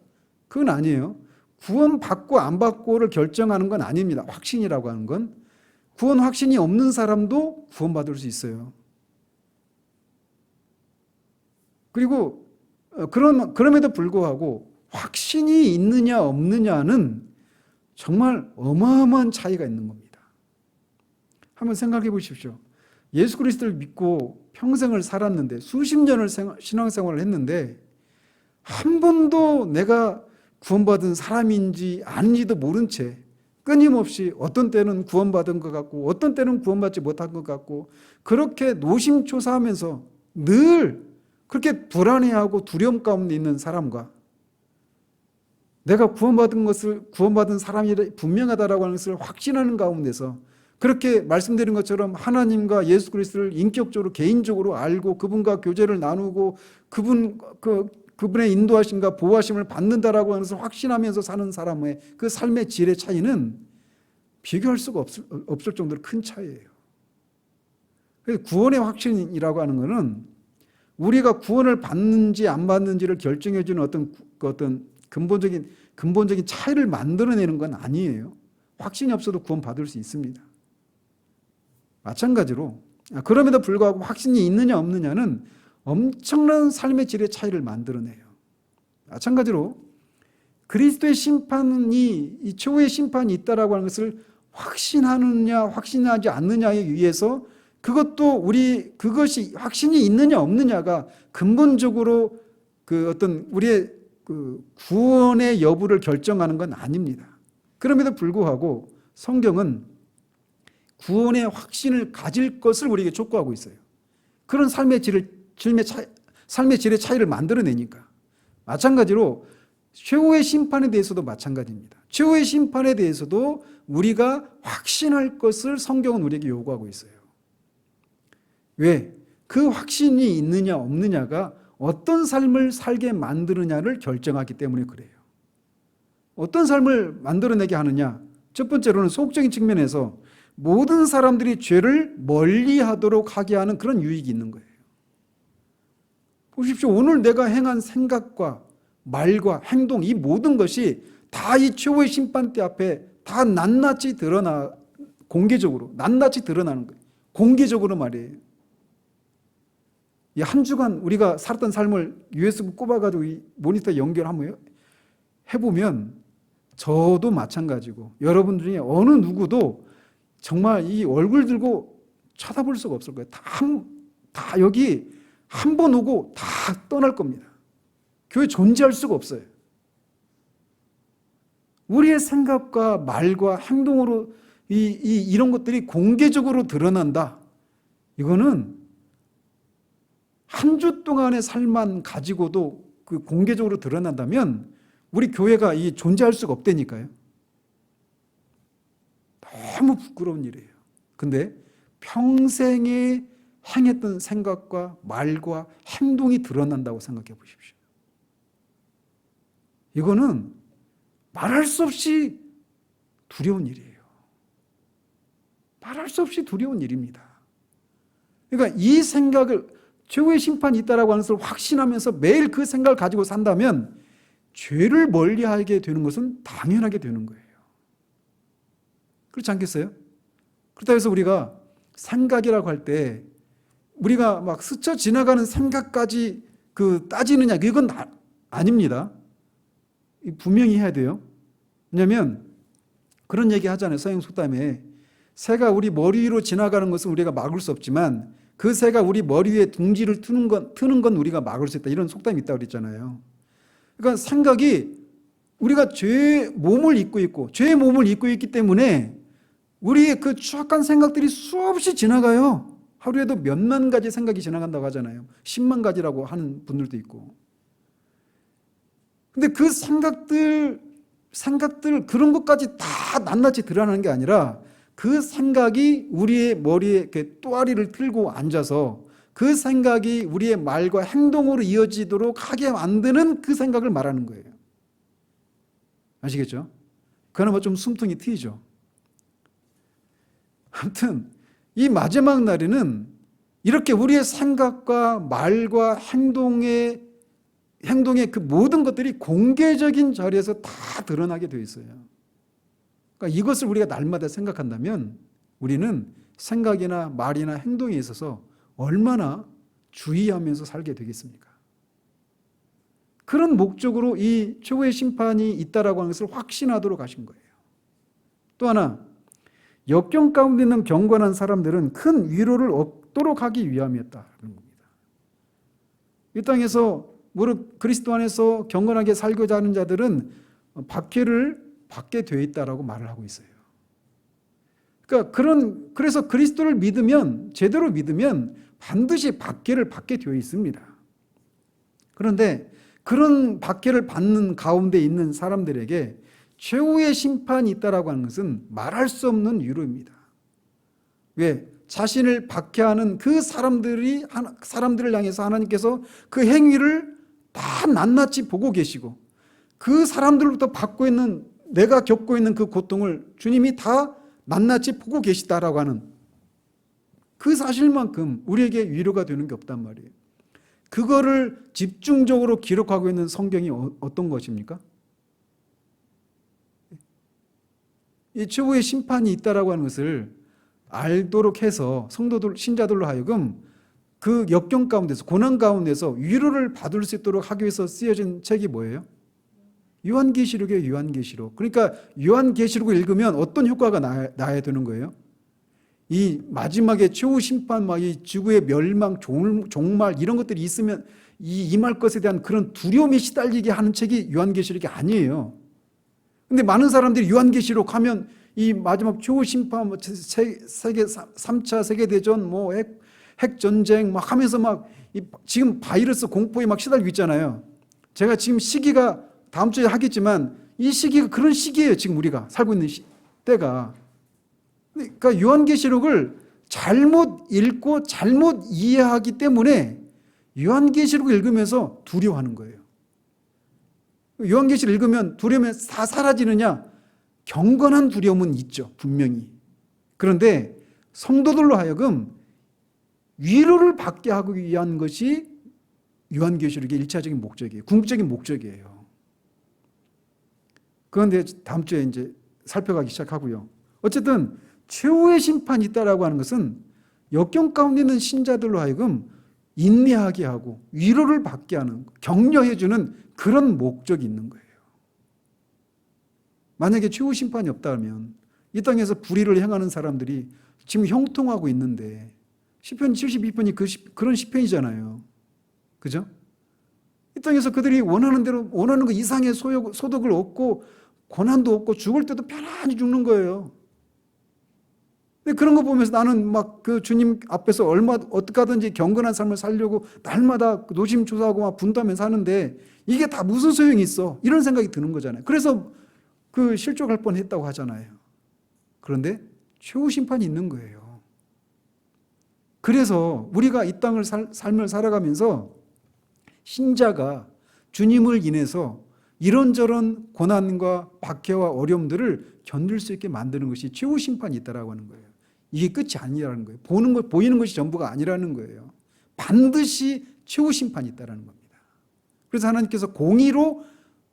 그건 아니에요. 구원받고 안 받고를 결정하는 건 아닙니다. 확신이라고 하는 건. 구원 확신이 없는 사람도 구원받을 수 있어요. 그리고 그럼에도 불구하고 확신이 있느냐 없느냐는 정말 어마어마한 차이가 있는 겁니다. 한번 생각해 보십시오. 예수 그리스도를 믿고 평생을 살았는데 수십 년을 신앙생활을 했는데 한 번도 내가 구원받은 사람인지 아닌지도 모른 채 끊임없이 어떤 때는 구원받은 것 같고 어떤 때는 구원받지 못한 것 같고 그렇게 노심초사하면서 늘 그렇게 불안해하고 두려움 가운데 있는 사람과 내가 구원받은 사람이 분명하다라고 하는 것을 확신하는 가운데서 그렇게 말씀드린 것처럼 하나님과 예수 그리스도를 인격적으로 개인적으로 알고 그분과 교제를 나누고 그분의 인도하심과 보호하심을 받는다라고 하는 것을 확신하면서 사는 사람의 그 삶의 질의 차이는 비교할 수가 없을 정도로 큰 차이예요. 그래서 구원의 확신이라고 하는 것은 우리가 구원을 받는지 안 받는지를 결정해 주는 어떤 근본적인 차이를 만들어내는 건 아니에요. 확신이 없어도 구원받을 수 있습니다. 마찬가지로 그럼에도 불구하고 확신이 있느냐 없느냐는 엄청난 삶의 질의 차이를 만들어내요. 마찬가지로 그리스도의 심판이 이 최후의 심판이 있다라고 하는 것을 확신하느냐 확신하지 않느냐에 의해서 그것이 확신이 있느냐 없느냐가 근본적으로 우리의 구원의 여부를 결정하는 건 아닙니다. 그럼에도 불구하고 성경은 구원의 확신을 가질 것을 우리에게 촉구하고 있어요. 그런 삶의 질의 차이를 만들어내니까. 마찬가지로 최후의 심판에 대해서도 마찬가지입니다. 최후의 심판에 대해서도 우리가 확신할 것을 성경은 우리에게 요구하고 있어요. 왜? 그 확신이 있느냐 없느냐가 어떤 삶을 살게 만드느냐를 결정하기 때문에 그래요. 어떤 삶을 만들어내게 하느냐? 첫 번째로는 소극적인 측면에서 모든 사람들이 죄를 멀리하도록 하게 하는 그런 유익이 있는 거예요. 보십시오. 오늘 내가 행한 생각과 말과 행동 이 모든 것이 다 이 최후의 심판대 앞에 다 공개적으로 낱낱이 드러나는 거예요. 공개적으로 말이에요. 이 한 주간 우리가 살았던 삶을 USB 꼽아가지고 이 모니터 연결 한번 해보면 저도 마찬가지고 여러분 중에 어느 누구도 정말 이 얼굴 들고 쳐다볼 수가 없을 거예요. 다 여기 한 번 오고 다 떠날 겁니다. 교회 존재할 수가 없어요. 우리의 생각과 말과 행동으로 이런 것들이 공개적으로 드러난다. 이거는 한 주 동안의 삶만 가지고도 그 공개적으로 드러난다면 우리 교회가 존재할 수가 없다니까요. 너무 부끄러운 일이에요. 근데 평생에 행했던 생각과 말과 행동이 드러난다고 생각해 보십시오. 이거는 말할 수 없이 두려운 일이에요. 말할 수 없이 두려운 일입니다. 그러니까 이 생각을, 최후의 심판이 있다라고 하는 것을 확신하면서 매일 그 생각을 가지고 산다면 죄를 멀리하게 되는 것은 당연하게 되는 거예요. 그렇지 않겠어요? 그렇다고 해서 우리가 생각이라고 할 때 우리가 막 스쳐 지나가는 생각까지 따지느냐, 이건 아닙니다. 분명히 해야 돼요. 왜냐하면 그런 얘기 하잖아요. 서양 속담에 새가 우리 머리 위로 지나가는 것은 우리가 막을 수 없지만 그 새가 우리 머리 위에 둥지를 트는 건 우리가 막을 수 있다. 이런 속담이 있다고 그랬잖아요. 그러니까 생각이, 우리가 죄의 몸을 입고 있고 죄의 몸을 입고 있기 때문에 우리의 그 추악한 생각들이 수없이 지나가요. 하루에도 몇만 가지 생각이 지나간다고 하잖아요. 10만 가지라고 하는 분들도 있고. 근데 그 생각들 그런 것까지 다 낱낱이 드러나는 게 아니라 그 생각이 우리의 머리에 이렇게 또아리를 틀고 앉아서 그 생각이 우리의 말과 행동으로 이어지도록 하게 만드는 그 생각을 말하는 거예요. 아시겠죠? 그나마 좀 숨통이 트이죠. 아무튼 이 마지막 날에는 이렇게 우리의 생각과 말과 행동의 그 모든 것들이 공개적인 자리에서 다 드러나게 되어 있어요. 그러니까 이것을 우리가 날마다 생각한다면 우리는 생각이나 말이나 행동에 있어서 얼마나 주의하면서 살게 되겠습니까? 그런 목적으로 이 최후의 심판이 있다라고 하는 것을 확신하도록 하신 거예요. 또 하나, 역경 가운데 있는 경건한 사람들은 큰 위로를 얻도록 하기 위함이었다는 겁니다. 이 땅에서 무릇 그리스도 안에서 경건하게 살고자 하는 자들은 박해를 받게 되어 있다라고 말을 하고 있어요. 그래서 그리스도를 믿으면, 제대로 믿으면 반드시 박해를 받게 되어 있습니다. 그런데 그런 박해를 받는 가운데 있는 사람들에게 최후의 심판이 있다라고 하는 것은 말할 수 없는 위로입니다. 왜? 자신을 박해하는 그 사람들을 향해서 하나님께서 그 행위를 다 낱낱이 보고 계시고 그 사람들로부터 받고 있는, 내가 겪고 있는 그 고통을 주님이 다 낱낱이 보고 계시다라고 하는 그 사실만큼 우리에게 위로가 되는 게 없단 말이에요. 그거를 집중적으로 기록하고 있는 성경이 어떤 것입니까? 이 최후의 심판이 있다라고 하는 것을 알도록 해서 성도들, 신자들로 하여금 그 역경 가운데서, 고난 가운데서 위로를 받을 수 있도록 하기 위해서 쓰여진 책이 뭐예요? 요한계시록이에요. 요한계시록. 그러니까 요한계시록을 읽으면 어떤 효과가 나야 되는 거예요? 이 마지막에 최후 심판, 이 지구의 멸망, 종말 이런 것들이 있으면 임할 것에 대한 그런 두려움에 시달리게 하는 책이 요한계시록이 아니에요. 근데 많은 사람들이 요한계시록 하면 이 마지막 최후 심판, 세계 3차 세계대전, 핵전쟁 막 하면서 지금 바이러스 공포에 시달리고 있잖아요. 제가 지금 시기가 다음 주에 하겠지만 이 시기가 그런 시기예요. 지금 우리가 살고 있는 때가. 그러니까 요한계시록을 잘못 읽고 잘못 이해하기 때문에 요한계시록을 읽으면서 두려워하는 거예요. 요한계시를 읽으면 두려움이 다 사라지느냐? 경건한 두려움은 있죠, 분명히. 그런데 성도들로 하여금 위로를 받게 하기 위한 것이 요한계시록의 1차적인 목적이에요. 궁극적인 목적이에요. 그런데 다음 주에 이제 살펴가기 시작하고요. 어쨌든 최후의 심판이 있다라고 하는 것은 역경 가운데 있는 신자들로 하여금 인내하게 하고 위로를 받게 하는, 격려해주는 그런 목적이 있는 거예요. 만약에 최후 심판이 없다면 이 땅에서 불의를 행하는 사람들이 지금 형통하고 있는데, 시편 72편이 그런 시편이잖아요. 그죠? 이 땅에서 그들이 원하는 대로, 원하는 그 이상의 소득을 얻고 고난도 없고 죽을 때도 편안히 죽는 거예요. 근데 그런 거 보면서 나는 그 주님 앞에서 어떻게 하든지 경건한 삶을 살려고 날마다 노심초사하고 분투하면서 사는데 이게 다 무슨 소용이 있어? 이런 생각이 드는 거잖아요. 그래서 실족할 뻔했다고 하잖아요. 그런데 최후 심판이 있는 거예요. 그래서 우리가 이 땅을 삶을 살아가면서 신자가 주님을 인해서 이런저런 고난과 박해와 어려움들을 견딜 수 있게 만드는 것이 최후 심판이 있다라고 하는 거예요. 이게 끝이 아니라는 거예요. 보이는 것이 전부가 아니라는 거예요. 반드시 최후 심판이 있다는 겁니다. 그래서 하나님께서 공의로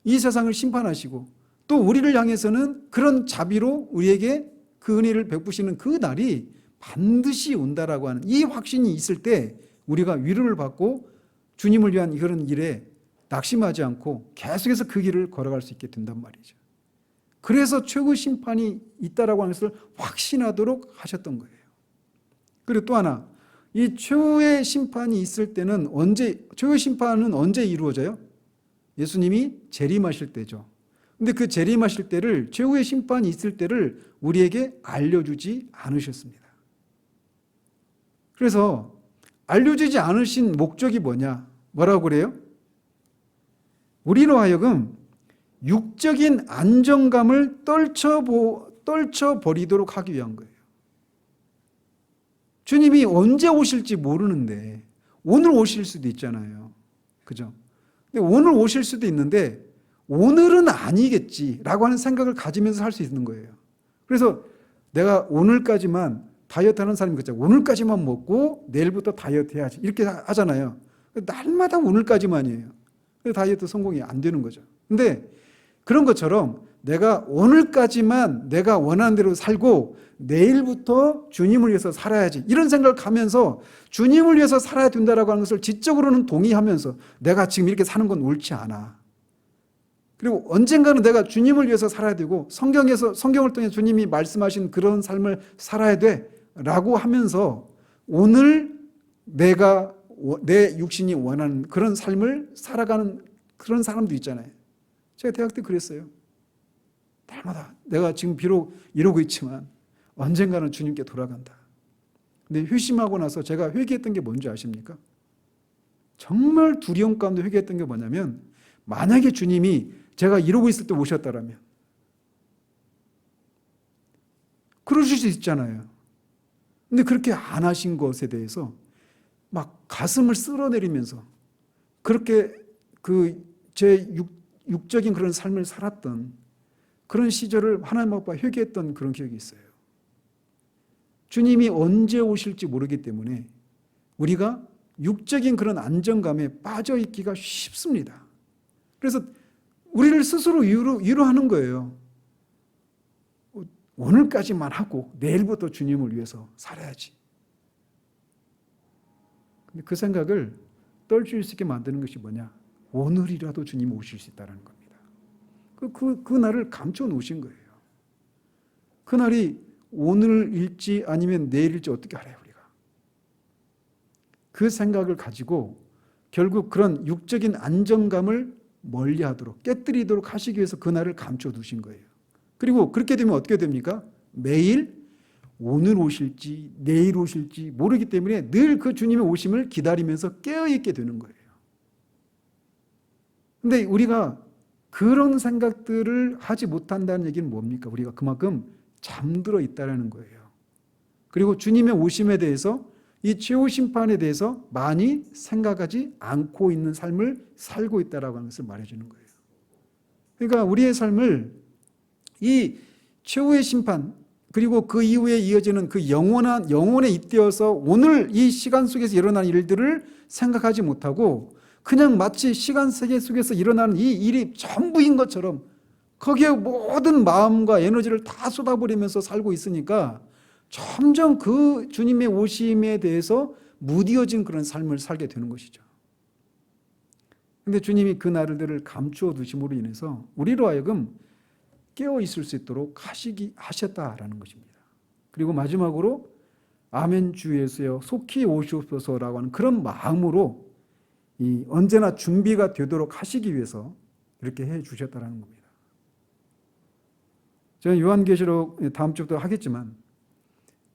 이 세상을 심판하시고 또 우리를 향해서는 그런 자비로 우리에게 그 은혜를 베푸시는 그 날이 반드시 온다라고 하는 이 확신이 있을 때 우리가 위로를 받고 주님을 위한 그런 일에 낙심하지 않고 계속해서 그 길을 걸어갈 수 있게 된단 말이죠. 그래서 최후 심판이 있다라고 하는 것을 확신하도록 하셨던 거예요. 그리고 또 하나, 이 최후의 심판이 있을 때는 최후의 심판은 언제 이루어져요? 예수님이 재림하실 때죠. 근데 그 재림하실 때를, 최후의 심판이 있을 때를 우리에게 알려주지 않으셨습니다. 그래서 알려주지 않으신 목적이 뭐라고 그래요? 우리로 하여금 육적인 안정감을 떨쳐버리도록 하기 위한 거예요. 주님이 언제 오실지 모르는데 오늘 오실 수도 있잖아요. 그죠? 근데 오늘 오실 수도 있는데 오늘은 아니겠지라고 하는 생각을 가지면서 살 수 있는 거예요. 그래서 내가 오늘까지만 다이어트 하는 사람이 그렇죠. 오늘까지만 먹고 내일부터 다이어트 해야지. 이렇게 하잖아요. 날마다 오늘까지만이에요. 그래서 다이어트 성공이 안 되는 거죠. 근데 그런 것처럼 내가 오늘까지만 내가 원하는 대로 살고 내일부터 주님을 위해서 살아야지. 이런 생각을 가면서 주님을 위해서 살아야 된다라고 하는 것을 지적으로는 동의하면서 내가 지금 이렇게 사는 건 옳지 않아. 그리고 언젠가는 내가 주님을 위해서 살아야 되고 성경을 통해 주님이 말씀하신 그런 삶을 살아야 돼라고 하면서 오늘 내 육신이 원하는 그런 삶을 살아가는 그런 사람도 있잖아요. 제가 대학 때 그랬어요. 날마다 내가 지금 비록 이러고 있지만 언젠가는 주님께 돌아간다. 근데 회심하고 나서 제가 회개했던 게 뭔지 아십니까? 정말 두려움 가운데 회개했던 게 뭐냐면 만약에 주님이 제가 이러고 있을 때 오셨다라면 그러실 수 있잖아요. 근데 그렇게 안 하신 것에 대해서 막 가슴을 쓸어내리면서 그렇게 제 육적인 그런 삶을 살았던 그런 시절을 하나님 앞에 회개했던 그런 기억이 있어요. 주님이 언제 오실지 모르기 때문에 우리가 육적인 그런 안정감에 빠져 있기가 쉽습니다. 그래서 우리를 스스로 위로하는 거예요. 오늘까지만 하고 내일부터 주님을 위해서 살아야지. 근데 그 생각을 떨칠 수 있게 만드는 것이 뭐냐? 오늘이라도 주님 오실 수 있다는 겁니다. 그 날을 감춰 놓으신 거예요. 그 날이 오늘일지 아니면 내일일지 어떻게 알아요, 우리가? 그 생각을 가지고 결국 그런 육적인 안정감을 멀리하도록 깨뜨리도록 하시기 위해서 그 날을 감춰 두신 거예요. 그리고 그렇게 되면 어떻게 됩니까? 매일 오늘 오실지 내일 오실지 모르기 때문에 늘 그 주님의 오심을 기다리면서 깨어있게 되는 거예요. 근데 우리가 그런 생각들을 하지 못한다는 얘기는 뭡니까? 우리가 그만큼 잠들어 있다는 거예요. 그리고 주님의 오심에 대해서 이 최후 심판에 대해서 많이 생각하지 않고 있는 삶을 살고 있다라고 하는 것을 말해주는 거예요. 그러니까 우리의 삶을 이 최후의 심판 그리고 그 이후에 이어지는 그 영혼에 잇대어서 오늘 이 시간 속에서 일어난 일들을 생각하지 못하고 그냥 마치 시간 세계 속에서 일어나는 이 일이 전부인 것처럼 거기에 모든 마음과 에너지를 다 쏟아버리면서 살고 있으니까 점점 그 주님의 오심에 대해서 무뎌진 그런 삶을 살게 되는 것이죠. 그런데 주님이 그 날들을 감추어 두심으로 인해서 우리로 하여금 깨어 있을 수 있도록 하셨다라는 것입니다. 그리고 마지막으로 아멘 주 예수여 속히 오시옵소서라고 하는 그런 마음으로 언제나 준비가 되도록 하시기 위해서 이렇게 해 주셨다는 겁니다. 저는 요한계시록 다음 주부터 하겠지만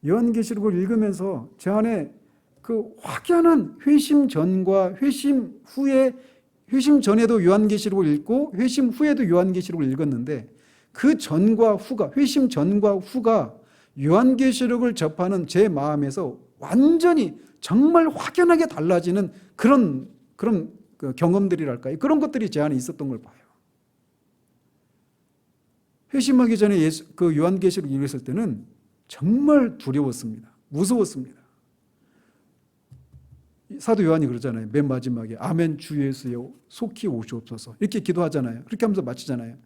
요한계시록을 읽으면서 제 안에 그 확연한 회심 전과 회심 전에도 요한계시록을 읽고 회심 후에도 요한계시록을 읽었는데 그 전과 후가 회심 전과 후가 요한계시록을 접하는 제 마음에서 완전히 정말 확연하게 달라지는 그런 경험들이랄까요? 그런 것들이 제 안에 있었던 걸 봐요. 회심하기 전에 그 요한계시록 읽었을 때는 정말 두려웠습니다. 무서웠습니다. 사도 요한이 그러잖아요. 맨 마지막에 아멘 주 예수여 속히 오시옵소서 이렇게 기도하잖아요. 그렇게 하면서 마치잖아요.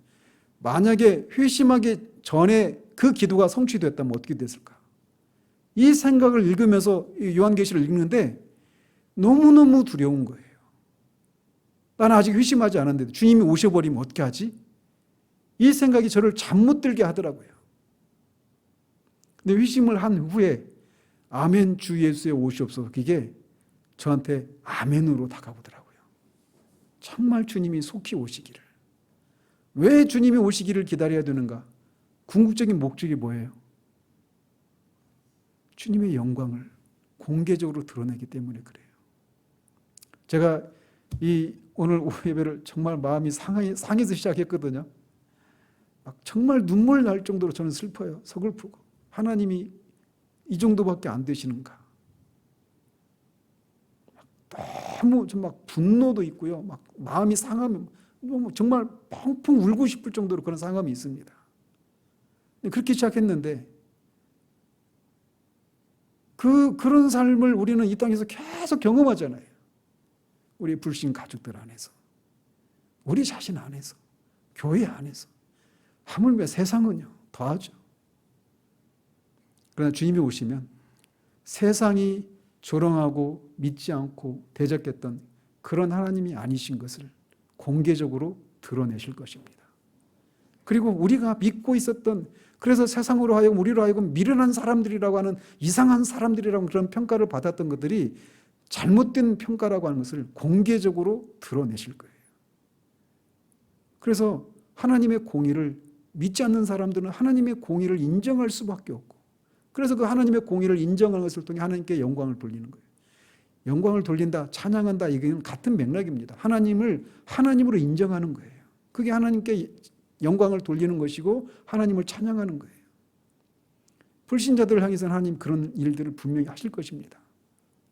만약에 회심하기 전에 그 기도가 성취됐다면 어떻게 됐을까? 이 생각을 읽으면서 요한계시를 읽는데 너무너무 두려운 거예요. 나는 아직 회심하지 않았는데 주님이 오셔버리면 어떻게 하지? 이 생각이 저를 잠 못 들게 하더라고요. 근데 회심을 한 후에 아멘 주 예수에 오시옵소서 그게 저한테 아멘으로 다가오더라고요. 정말 주님이 속히 오시기를. 왜 주님이 오시기를 기다려야 되는가? 궁극적인 목적이 뭐예요? 주님의 영광을 공개적으로 드러내기 때문에 그래요. 제가 이 오늘 오후 예배를 정말 마음이 상해서 시작했거든요. 막 정말 눈물 날 정도로 저는 슬퍼요. 서글프고 하나님이 이 정도밖에 안 되시는가? 너무 좀 막 분노도 있고요. 막 마음이 상하면 정말 펑펑 울고 싶을 정도로 그런 상함이 있습니다. 그렇게 시작했는데 그런 삶을 우리는 이 땅에서 계속 경험하잖아요. 우리 불신 가족들 안에서, 우리 자신 안에서, 교회 안에서, 하물며 세상은요 더하죠. 그러나 주님이 오시면 세상이 조롱하고 믿지 않고 대적했던 그런 하나님이 아니신 것을 공개적으로 드러내실 것입니다. 그리고 우리가 믿고 있었던, 그래서 세상으로 하여금 우리로 하여금 미련한 사람들이라고 하는, 이상한 사람들이라고 그런 평가를 받았던 것들이 잘못된 평가라고 하는 것을 공개적으로 드러내실 거예요. 그래서 하나님의 공의를 믿지 않는 사람들은 하나님의 공의를 인정할 수밖에 없고, 그래서 그 하나님의 공의를 인정하는 것을 통해 하나님께 영광을 돌리는 거예요. 영광을 돌린다, 찬양한다, 이건 같은 맥락입니다. 하나님을 하나님으로 인정하는 거예요. 그게 하나님께 영광을 돌리는 것이고 하나님을 찬양하는 거예요. 불신자들을 향해서는 하나님 그런 일들을 분명히 하실 것입니다.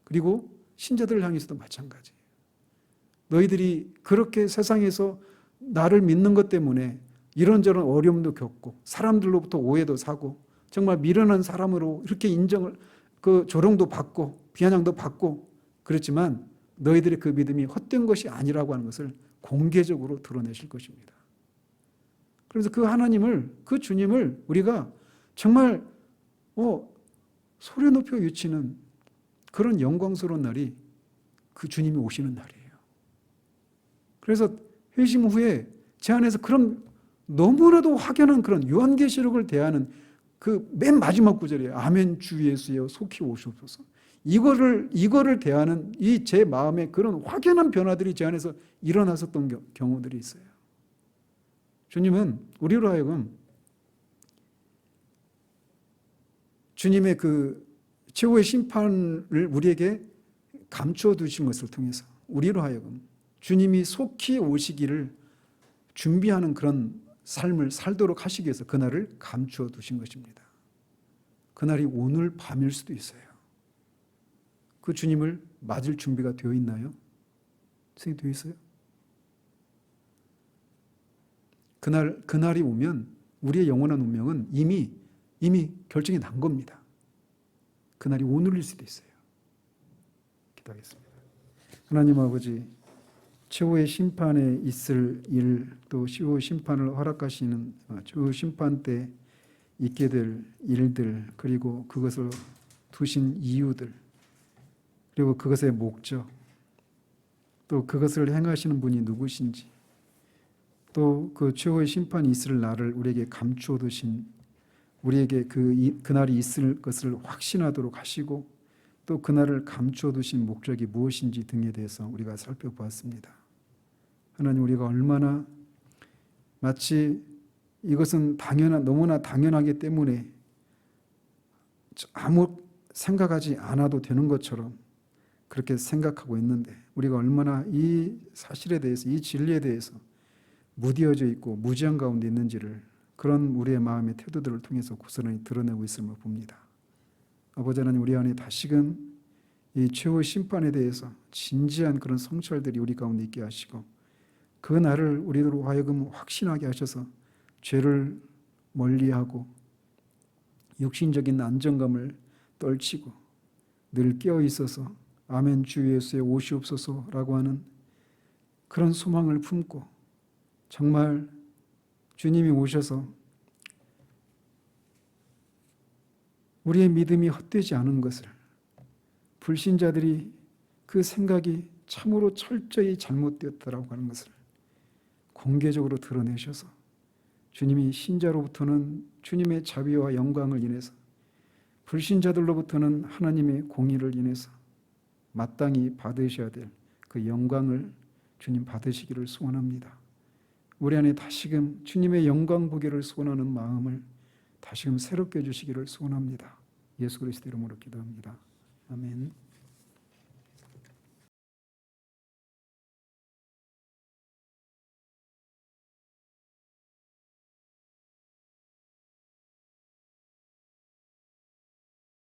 그리고 신자들을 향해서도 마찬가지예요. 너희들이 그렇게 세상에서 나를 믿는 것 때문에 이런저런 어려움도 겪고 사람들로부터 오해도 사고 정말 미련한 사람으로 이렇게 조롱도 받고 비아냥도 받고 그렇지만 너희들의 그 믿음이 헛된 것이 아니라고 하는 것을 공개적으로 드러내실 것입니다. 그래서 그 하나님을, 그 주님을 우리가 정말 소리 높여 외치는 그런 영광스러운 날이 그 주님이 오시는 날이에요. 그래서 회심 후에 제 안에서 그런 너무나도 확연한 그런 요한계시록을 대하는 그 맨 마지막 구절이에요. 아멘 주 예수여 속히 오시옵소서. 이거를 대하는 이 제 마음에 그런 확연한 변화들이 제 안에서 일어났었던 경우들이 있어요. 주님은 우리로 하여금 주님의 그 최후의 심판을 우리에게 감추어 두신 것을 통해서 우리로 하여금 주님이 속히 오시기를 준비하는 그런 삶을 살도록 하시기 위해서 그날을 감추어 두신 것입니다. 그날이 오늘 밤일 수도 있어요. 그 주님을 맞을 준비가 되어 있나요? 되어 있어요? 그날이 오면 우리의 영원한 운명은 이미 결정이 난 겁니다. 그날이 오늘일 수도 있어요. 기도하겠습니다. 하나님 아버지, 최후의 심판에 있을 일, 또 최후 심판을 허락하시는 최후 심판 때 있게 될 일들, 그리고 그것을 두신 이유들, 그리고 그것의 목적, 또 그것을 행하시는 분이 누구신지, 또 그 최후의 심판이 있을 날을 우리에게 감추어 두신, 우리에게 그날이 있을 것을 확신하도록 하시고 또 그날을 감추어 두신 목적이 무엇인지 등에 대해서 우리가 살펴보았습니다. 하나님, 우리가 얼마나 마치 이것은 너무나 당연하기 때문에 아무 생각하지 않아도 되는 것처럼 그렇게 생각하고 있는데, 우리가 얼마나 이 사실에 대해서, 이 진리에 대해서 무뎌져 있고 무지한 가운데 있는지를 그런 우리의 마음의 태도들을 통해서 고스란히 드러내고 있음을 봅니다. 아버지 하나님, 우리 안에 다시금 이 최후의 심판에 대해서 진지한 그런 성찰들이 우리 가운데 있게 하시고 그 날을 우리로 하여금 확신하게 하셔서 죄를 멀리하고 육신적인 안정감을 떨치고 늘 깨어 있어서 아멘 주 예수의 오시옵소서라고 하는 그런 소망을 품고 정말 주님이 오셔서 우리의 믿음이 헛되지 않은 것을, 불신자들이 그 생각이 참으로 철저히 잘못되었다라고 하는 것을 공개적으로 드러내셔서 주님이 신자로부터는 주님의 자비와 영광을 인해서, 불신자들로부터는 하나님의 공의를 인해서 마땅히 받으셔야 될 그 영광을 주님 받으시기를 소원합니다. 우리 안에 다시금 주님의 영광 보기를 소원하는 마음을 다시금 새롭게 해주시기를 소원합니다. 예수 그리스도 이름으로 기도합니다. 아멘.